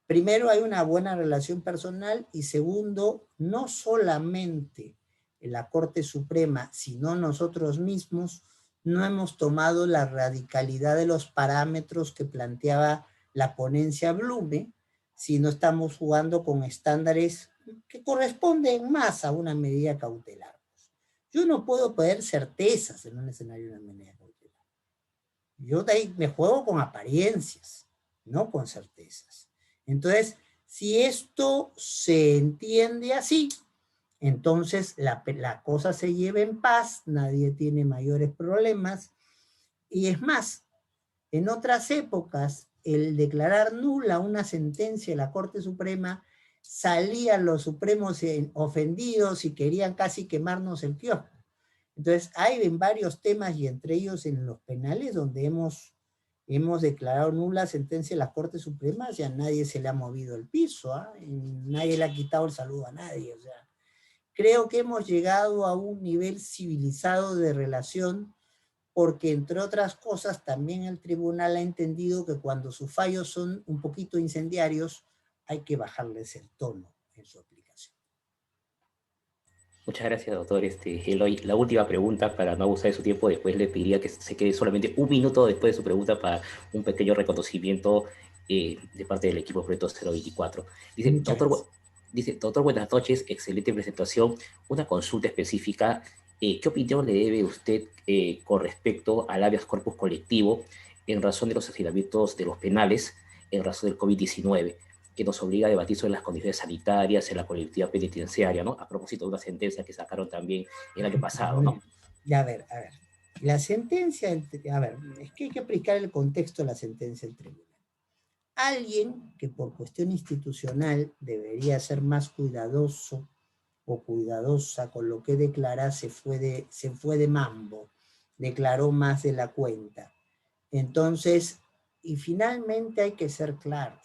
primero hay una buena relación personal y segundo, no solamente en la Corte Suprema, sino nosotros mismos no hemos tomado la radicalidad de los parámetros que planteaba la ponencia Blume, sino estamos jugando con estándares que corresponden más a una medida cautelar. Yo no puedo pedir certezas en un escenario de una medida cautelar. Yo de ahí me juego con apariencias, no con certezas. Entonces, si esto se entiende así, entonces la cosa se lleva en paz, nadie tiene mayores problemas, y es más, en otras épocas, el declarar nula una sentencia de la Corte Suprema, salían los supremos ofendidos y querían casi quemarnos el kiosco. Entonces, hay en varios temas, y entre ellos en los penales, donde hemos declarado nula sentencia de la Corte Suprema, y a nadie se le ha movido el piso, nadie le ha quitado el saludo a nadie. O sea, creo que hemos llegado a un nivel civilizado de relación, porque entre otras cosas también el tribunal ha entendido que cuando sus fallos son un poquito incendiarios, hay que bajarles el tono en su aplicación. Muchas gracias, doctor Eloy. La última pregunta, para no abusar de su tiempo, después le pediría que se quede solamente un minuto después de su pregunta para un pequeño reconocimiento de parte del equipo Proyecto 024. Doctor, buenas noches, excelente presentación. Una consulta específica. ¿Qué opinión le debe usted con respecto al habeas corpus colectivo en razón de los hacinamientos de los penales en razón del COVID-19? Que nos obliga a debatir sobre las condiciones sanitarias en la colectividad penitenciaria, ¿no? A propósito de una sentencia que sacaron también el año pasado, ¿no? A ver. La sentencia, a ver, es que hay que aplicar el contexto de la sentencia del tribunal. Alguien que por cuestión institucional debería ser más cuidadoso o cuidadosa con lo que declara, se fue de mambo, declaró más de la cuenta. Entonces, y finalmente hay que ser claros.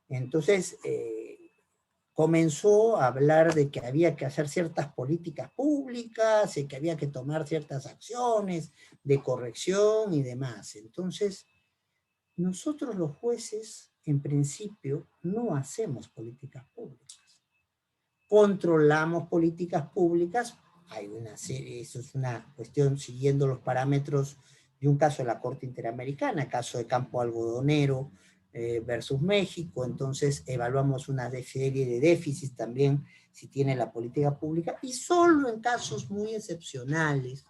Entonces, comenzó a hablar de que había que hacer ciertas políticas públicas y que había que tomar ciertas acciones de corrección y demás. Entonces, nosotros los jueces, en principio, no hacemos políticas públicas. Controlamos políticas públicas, hay una serie, eso es una cuestión siguiendo los parámetros de un caso de la Corte Interamericana, caso de Campo Algodonero versus México. Entonces evaluamos una serie de déficits también si tiene la política pública, y solo en casos muy excepcionales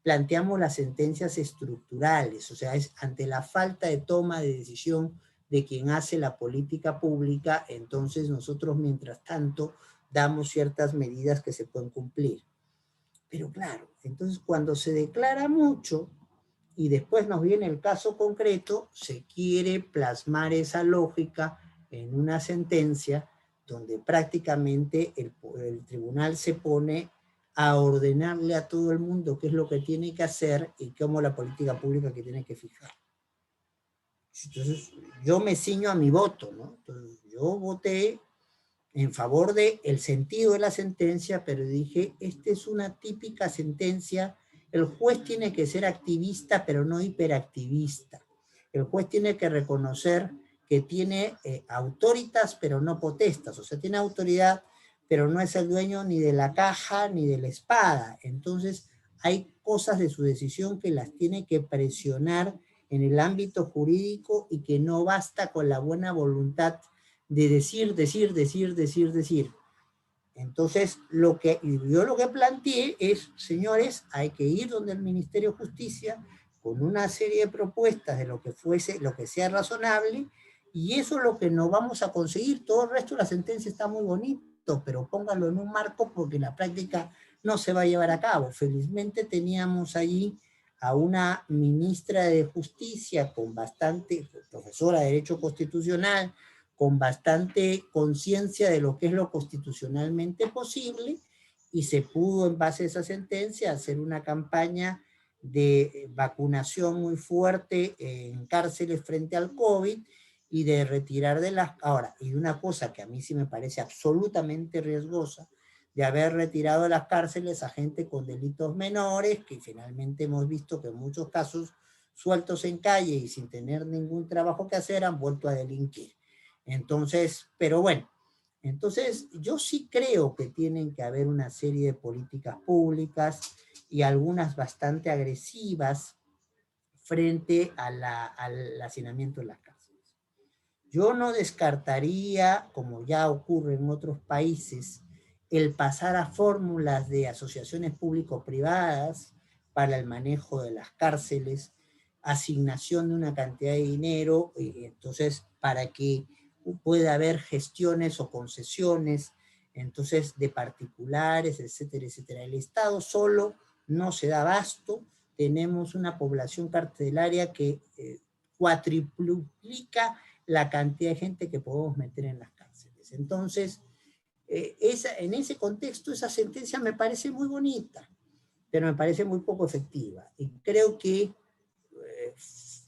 planteamos las sentencias estructurales, o sea, es ante la falta de toma de decisión de quien hace la política pública, entonces nosotros mientras tanto damos ciertas medidas que se pueden cumplir. Pero claro, entonces cuando se declara mucho y después nos viene el caso concreto, se quiere plasmar esa lógica en una sentencia donde prácticamente el tribunal se pone a ordenarle a todo el mundo qué es lo que tiene que hacer y cómo la política pública que tiene que fijar. Entonces, yo me ciño a mi voto, ¿no? Entonces, yo voté en favor del sentido de la sentencia, pero dije, esta es una típica sentencia. El juez tiene que ser activista, pero no hiperactivista. El juez tiene que reconocer que tiene autoritas, pero no potestas. O sea, tiene autoridad, pero no es el dueño ni de la caja ni de la espada. Entonces, hay cosas de su decisión que las tiene que presionar en el ámbito jurídico y que no basta con la buena voluntad de decir. Entonces, yo lo que planteé es, señores, hay que ir donde el Ministerio de Justicia con una serie de propuestas de lo que sea razonable, y eso es lo que no vamos a conseguir. Todo el resto de la sentencia está muy bonito, pero póngalo en un marco porque en la práctica no se va a llevar a cabo. Felizmente teníamos allí a una ministra de Justicia profesora de Derecho Constitucional, con bastante conciencia de lo que es lo constitucionalmente posible, y se pudo, en base a esa sentencia, hacer una campaña de vacunación muy fuerte en cárceles frente al COVID, y de retirar de las... Ahora, y una cosa que a mí sí me parece absolutamente riesgosa, de haber retirado de las cárceles a gente con delitos menores, que finalmente hemos visto que en muchos casos, sueltos en calle y sin tener ningún trabajo que hacer, han vuelto a delinquir. Entonces, pero bueno, entonces yo sí creo que tienen que haber una serie de políticas públicas, y algunas bastante agresivas, frente al hacinamiento de las cárceles. Yo no descartaría, como ya ocurre en otros países, el pasar a fórmulas de asociaciones público-privadas para el manejo de las cárceles, asignación de una cantidad de dinero, entonces para que pueda haber gestiones o concesiones, entonces de particulares, etcétera, etcétera. El Estado solo no se da abasto. Tenemos una población carcelaria que cuatriplica la cantidad de gente que podemos meter en las cárceles. Entonces, en ese contexto, esa sentencia me parece muy bonita, pero me parece muy poco efectiva. Y creo que,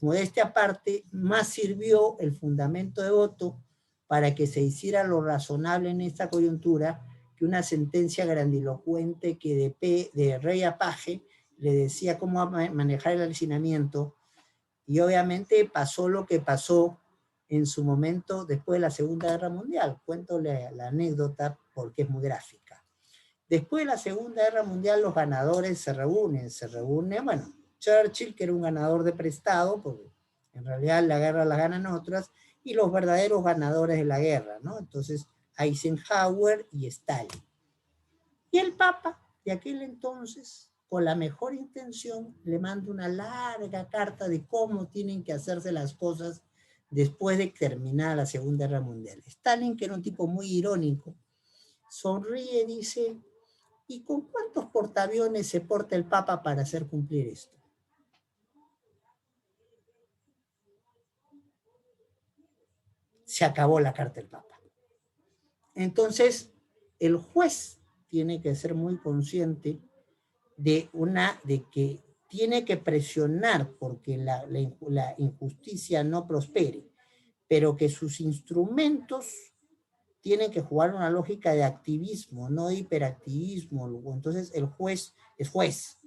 modestia aparte, más sirvió el fundamento de voto para que se hiciera lo razonable en esta coyuntura que una sentencia grandilocuente que de rey a paje le decía cómo manejar el hacinamiento, y obviamente pasó lo que pasó en su momento después de la Segunda Guerra Mundial. Cuento la anécdota porque es muy gráfica. Después de la Segunda Guerra Mundial, los ganadores se reúnen, bueno, Churchill, que era un ganador de prestado, porque en realidad la guerra la ganan otras, y los verdaderos ganadores de la guerra, ¿no? Entonces, Eisenhower y Stalin. Y el Papa, de aquel entonces, con la mejor intención, le manda una larga carta de cómo tienen que hacerse las cosas después de terminar la Segunda Guerra Mundial. Stalin, que era un tipo muy irónico, sonríe y dice: ¿y con cuántos portaaviones se porta el Papa para hacer cumplir esto? Se acabó la carta del Papa. Entonces, el juez tiene que ser muy consciente de que tiene que presionar porque la injusticia no prospere, pero que sus instrumentos tienen que jugar una lógica de activismo, no de hiperactivismo. Entonces el juez es juez,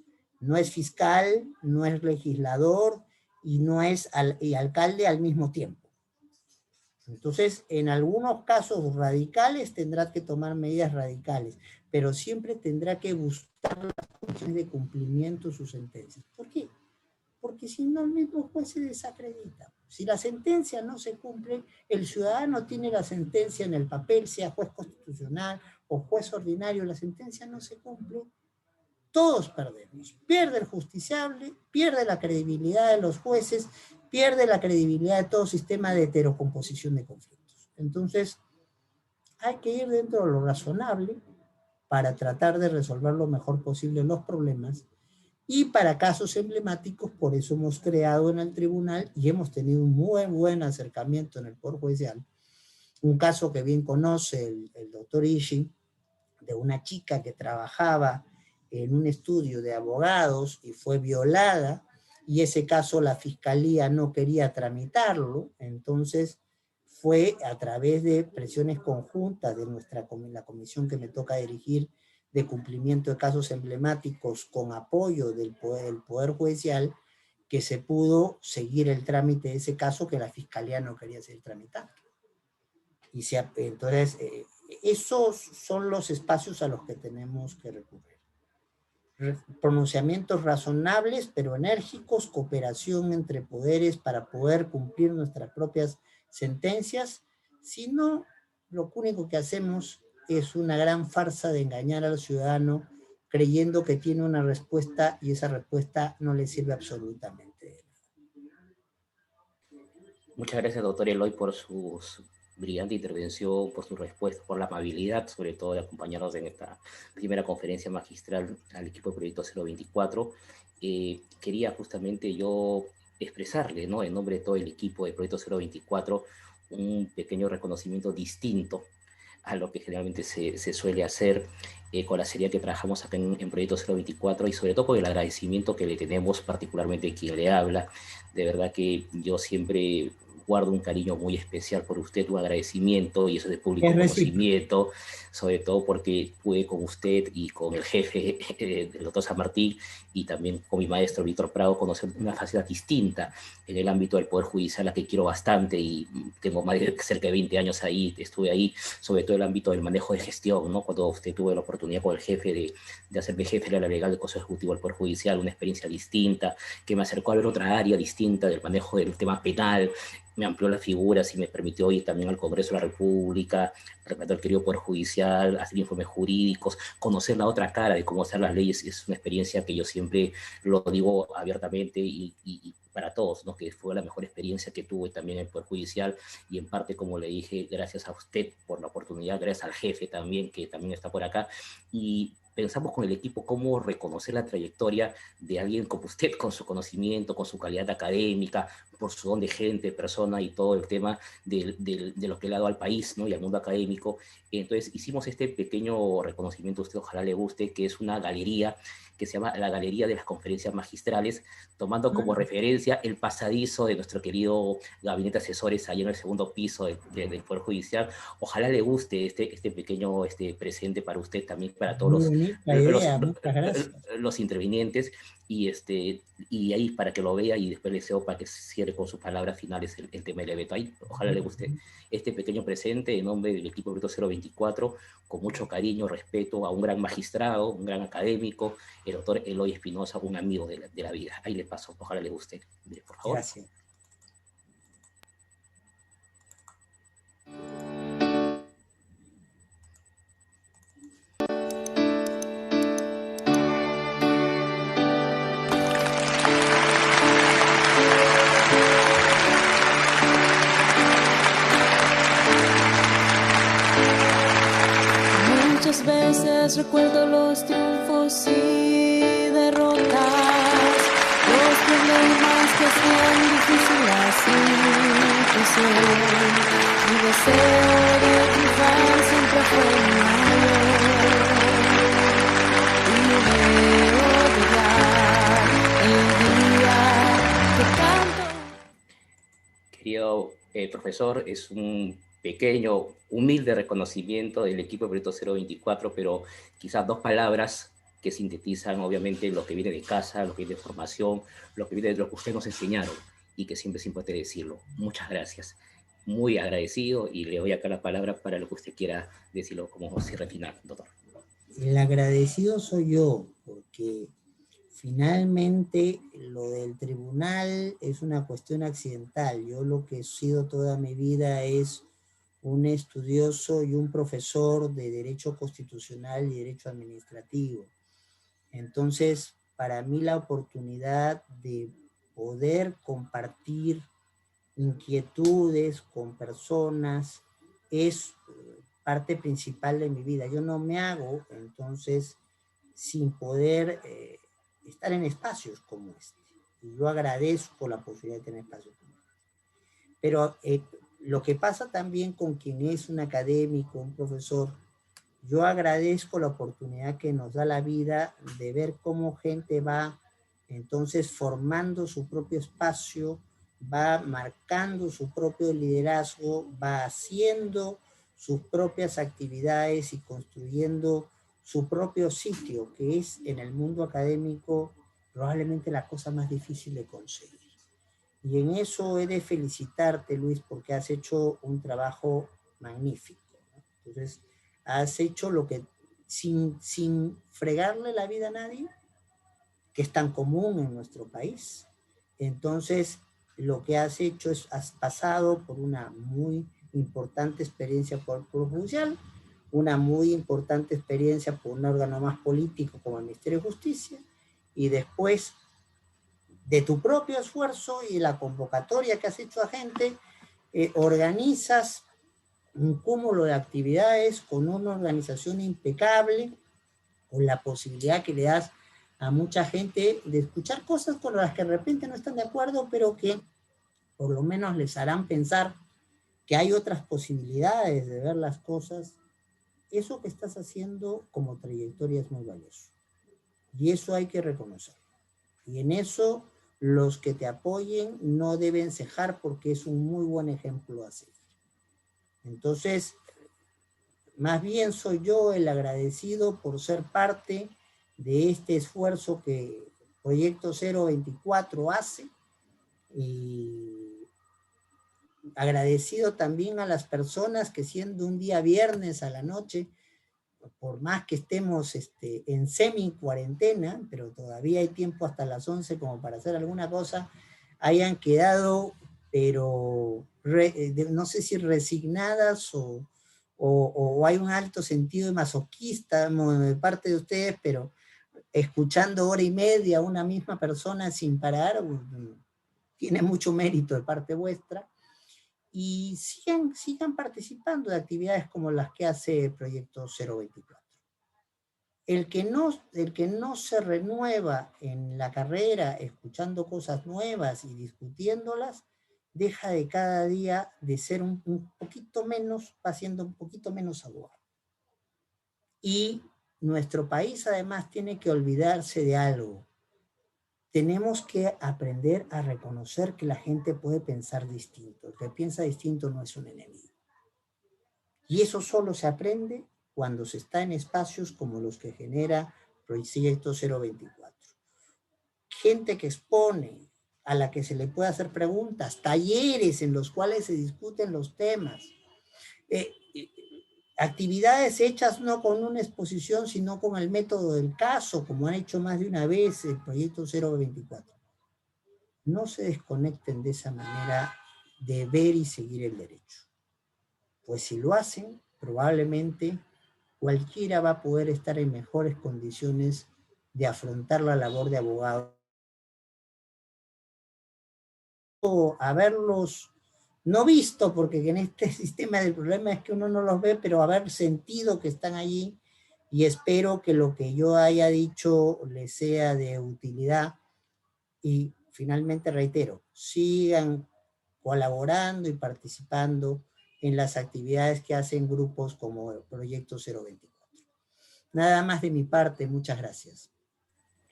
no es fiscal, no es legislador y no es alcalde al mismo tiempo. Entonces, en algunos casos radicales tendrá que tomar medidas radicales, pero siempre tendrá que buscar las condiciones de cumplimiento de sus sentencias. ¿Por qué? Porque si no, el mismo juez se desacredita. Si la sentencia no se cumple, el ciudadano tiene la sentencia en el papel, sea juez constitucional o juez ordinario, la sentencia no se cumple, todos perdemos. Pierde el justiciable, pierde la credibilidad de los jueces, pierde la credibilidad de todo sistema de heterocomposición de conflictos. Entonces, hay que ir dentro de lo razonable para tratar de resolver lo mejor posible los problemas, y para casos emblemáticos, por eso hemos creado en el tribunal y hemos tenido un muy buen acercamiento en el Poder Judicial, un caso que bien conoce el doctor Ishii, de una chica que trabajaba en un estudio de abogados y fue violada, y ese caso la fiscalía no quería tramitarlo. Entonces fue a través de presiones conjuntas de la comisión que me toca dirigir de cumplimiento de casos emblemáticos, con apoyo del Poder Judicial, que se pudo seguir el trámite de ese caso que la fiscalía no quería seguir tramitando. Entonces, esos son los espacios a los que tenemos que recurrir. pronunciamientos razonables pero enérgicos, cooperación entre poderes para poder cumplir nuestras propias sentencias. Si no, lo único que hacemos es una gran farsa de engañar al ciudadano creyendo que tiene una respuesta y esa respuesta no le sirve absolutamente. Muchas gracias, doctor Eloy, por su brillante intervención, por su respuesta, por la amabilidad, sobre todo de acompañarnos en esta primera conferencia magistral al equipo de Proyecto 024. Quería justamente yo expresarle, ¿no?, en nombre de todo el equipo de Proyecto 024, un pequeño reconocimiento distinto a lo que generalmente se suele hacer, con la seriedad que trabajamos acá en Proyecto 024 y sobre todo con el agradecimiento que le tenemos particularmente a quien le habla. De verdad que yo siempre guardo un cariño muy especial por usted, un agradecimiento, y eso es de público conocimiento, sobre todo porque pude con usted y con el jefe, el doctor San Martín, y también con mi maestro Víctor Prado, conocer una faceta distinta en el ámbito del Poder Judicial, a que quiero bastante, y tengo más de cerca de 20 años ahí, estuve ahí, sobre todo el ámbito del manejo de gestión, ¿no? Cuando usted tuvo la oportunidad con el jefe de hacerme jefe de la legal del Consejo Ejecutivo del Poder Judicial, una experiencia distinta, que me acercó a ver otra área distinta del manejo del tema penal, me amplió las figuras y me permitió ir también al Congreso de la República, representar el querido Poder Judicial, hacer informes jurídicos, conocer la otra cara de cómo hacer las leyes. Es una experiencia que yo siempre lo digo abiertamente y para todos, ¿no?, que fue la mejor experiencia que tuve también en el Poder Judicial, y en parte, como le dije, gracias a usted por la oportunidad, gracias al jefe también, que también está por acá, y pensamos con el equipo cómo reconocer la trayectoria de alguien como usted, con su conocimiento, con su calidad académica, por su don de gente, persona y todo el tema de lo que le ha dado al país, ¿no?, y al mundo académico. Entonces hicimos este pequeño reconocimiento, a usted ojalá le guste, que es una galería que se llama la Galería de las Conferencias Magistrales, tomando como referencia el pasadizo de nuestro querido gabinete de asesores allá en el segundo piso del Poder Judicial. Ojalá le guste este pequeño presente para usted, también para todos los intervinientes, y ahí para que lo vea, y después le deseo para que cierre con sus palabras finales el tema del evento. Ahí, ojalá le guste este pequeño presente en nombre del equipo Proyecto 024, con mucho cariño, respeto a un gran magistrado, un gran académico, el doctor Eloy Espinosa, un amigo de la vida. Ahí le paso, ojalá le guste. Por favor. Gracias. Muchas veces recuerdo los triunfos y derrotas, los problemas que hacían difícil la situación. Mi deseo de triunfar siempre fue mayor, y veo llegar el día que tanto... Querido profesor, es un pequeño, humilde reconocimiento del equipo de Proyecto 024, pero quizás dos palabras que sintetizan obviamente lo que viene de casa, lo que viene de formación, lo que viene de lo que ustedes nos enseñaron, y que siempre es importante decirlo. Muchas gracias. Muy agradecido, y le doy acá la palabra para lo que usted quiera decirlo como cierre final, doctor. El agradecido soy yo, porque finalmente lo del tribunal es una cuestión accidental. Yo lo que he sido toda mi vida es un estudioso y un profesor de Derecho Constitucional y Derecho Administrativo. Entonces, para mí la oportunidad de poder compartir inquietudes con personas es parte principal de mi vida. Yo no me hago, entonces, sin poder estar en espacios como este. Y yo agradezco la posibilidad de tener espacios como este. Pero lo que pasa también con quien es un académico, un profesor, yo agradezco la oportunidad que nos da la vida de ver cómo gente va entonces formando su propio espacio, va marcando su propio liderazgo, va haciendo sus propias actividades y construyendo su propio sitio, que es en el mundo académico probablemente la cosa más difícil de conseguir. Y en eso he de felicitarte, Luis, porque has hecho un trabajo magnífico, ¿no? Entonces, has hecho lo que, sin fregarle la vida a nadie, que es tan común en nuestro país. Entonces, lo que has hecho es, has pasado por una muy importante experiencia por el Poder Judicial, una muy importante experiencia por un órgano más político como el Ministerio de Justicia, y después de tu propio esfuerzo y la convocatoria que has hecho a gente, organizas un cúmulo de actividades con una organización impecable, con la posibilidad que le das a mucha gente de escuchar cosas con las que de repente no están de acuerdo, pero que por lo menos les harán pensar que hay otras posibilidades de ver las cosas. Eso que estás haciendo como trayectoria es muy valioso. Y eso hay que reconocer. Y en eso los que te apoyen no deben cejar porque es un muy buen ejemplo a seguir. Entonces, más bien soy yo el agradecido por ser parte de este esfuerzo que Proyecto 024 hace, y agradecido también a las personas que, siendo un día viernes a la noche, por más que estemos en semi-cuarentena, pero todavía hay tiempo hasta las 11 como para hacer alguna cosa, hayan quedado, pero no sé si resignadas o hay un alto sentido de masoquista de parte de ustedes, pero escuchando hora y media a una misma persona sin parar, tiene mucho mérito de parte vuestra. Y sigan participando de actividades como las que hace Proyecto 024. El que no se renueva en la carrera escuchando cosas nuevas y discutiéndolas, deja de cada día de ser un poquito menos, va siendo un poquito menos abogado. Y nuestro país además tiene que olvidarse de algo. Tenemos que aprender a reconocer que la gente puede pensar distinto. El que piensa distinto no es un enemigo. Y eso solo se aprende cuando se está en espacios como los que genera Proyecto 024. Gente que expone, a la que se le puede hacer preguntas, talleres en los cuales se discuten los temas, actividades hechas no con una exposición, sino con el método del caso, como han hecho más de una vez el Proyecto 024. No se desconecten de esa manera de ver y seguir el derecho. Pues si lo hacen, probablemente cualquiera va a poder estar en mejores condiciones de afrontar la labor de abogado. Haberlos no visto, porque en este sistema el problema es que uno no los ve, pero haber sentido que están allí, y espero que lo que yo haya dicho les sea de utilidad. Y finalmente reitero, sigan colaborando y participando en las actividades que hacen grupos como el Proyecto 024. Nada más de mi parte, muchas gracias.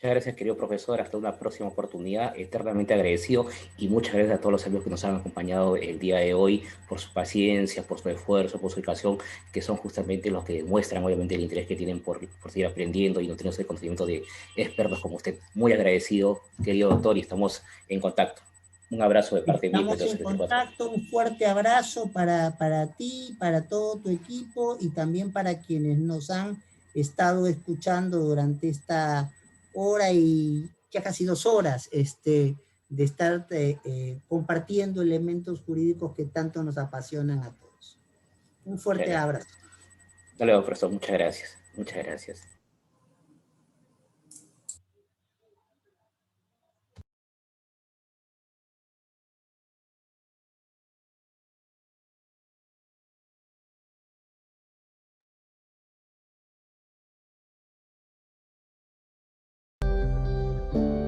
Muchas gracias, querido profesor. Hasta una próxima oportunidad. Eternamente agradecido, y muchas gracias a todos los amigos que nos han acompañado el día de hoy por su paciencia, por su esfuerzo, por su dedicación, que son justamente los que demuestran obviamente el interés que tienen por seguir aprendiendo y nutriéndose de conocimiento de expertos como usted. Muy agradecido, querido doctor, y estamos en contacto. Un abrazo de parte mía. Estamos en contacto, un fuerte abrazo para ti, para todo tu equipo y también para quienes nos han estado escuchando durante esta hora y ya casi 2 horas de estar compartiendo elementos jurídicos que tanto nos apasionan a todos. Un fuerte abrazo. Hasta luego, profesor. Muchas gracias. Muchas gracias.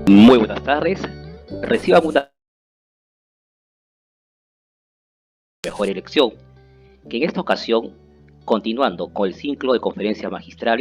Muy buenas tardes. Reciban una mejor elección, que en esta ocasión, continuando con el ciclo de conferencias magistrales,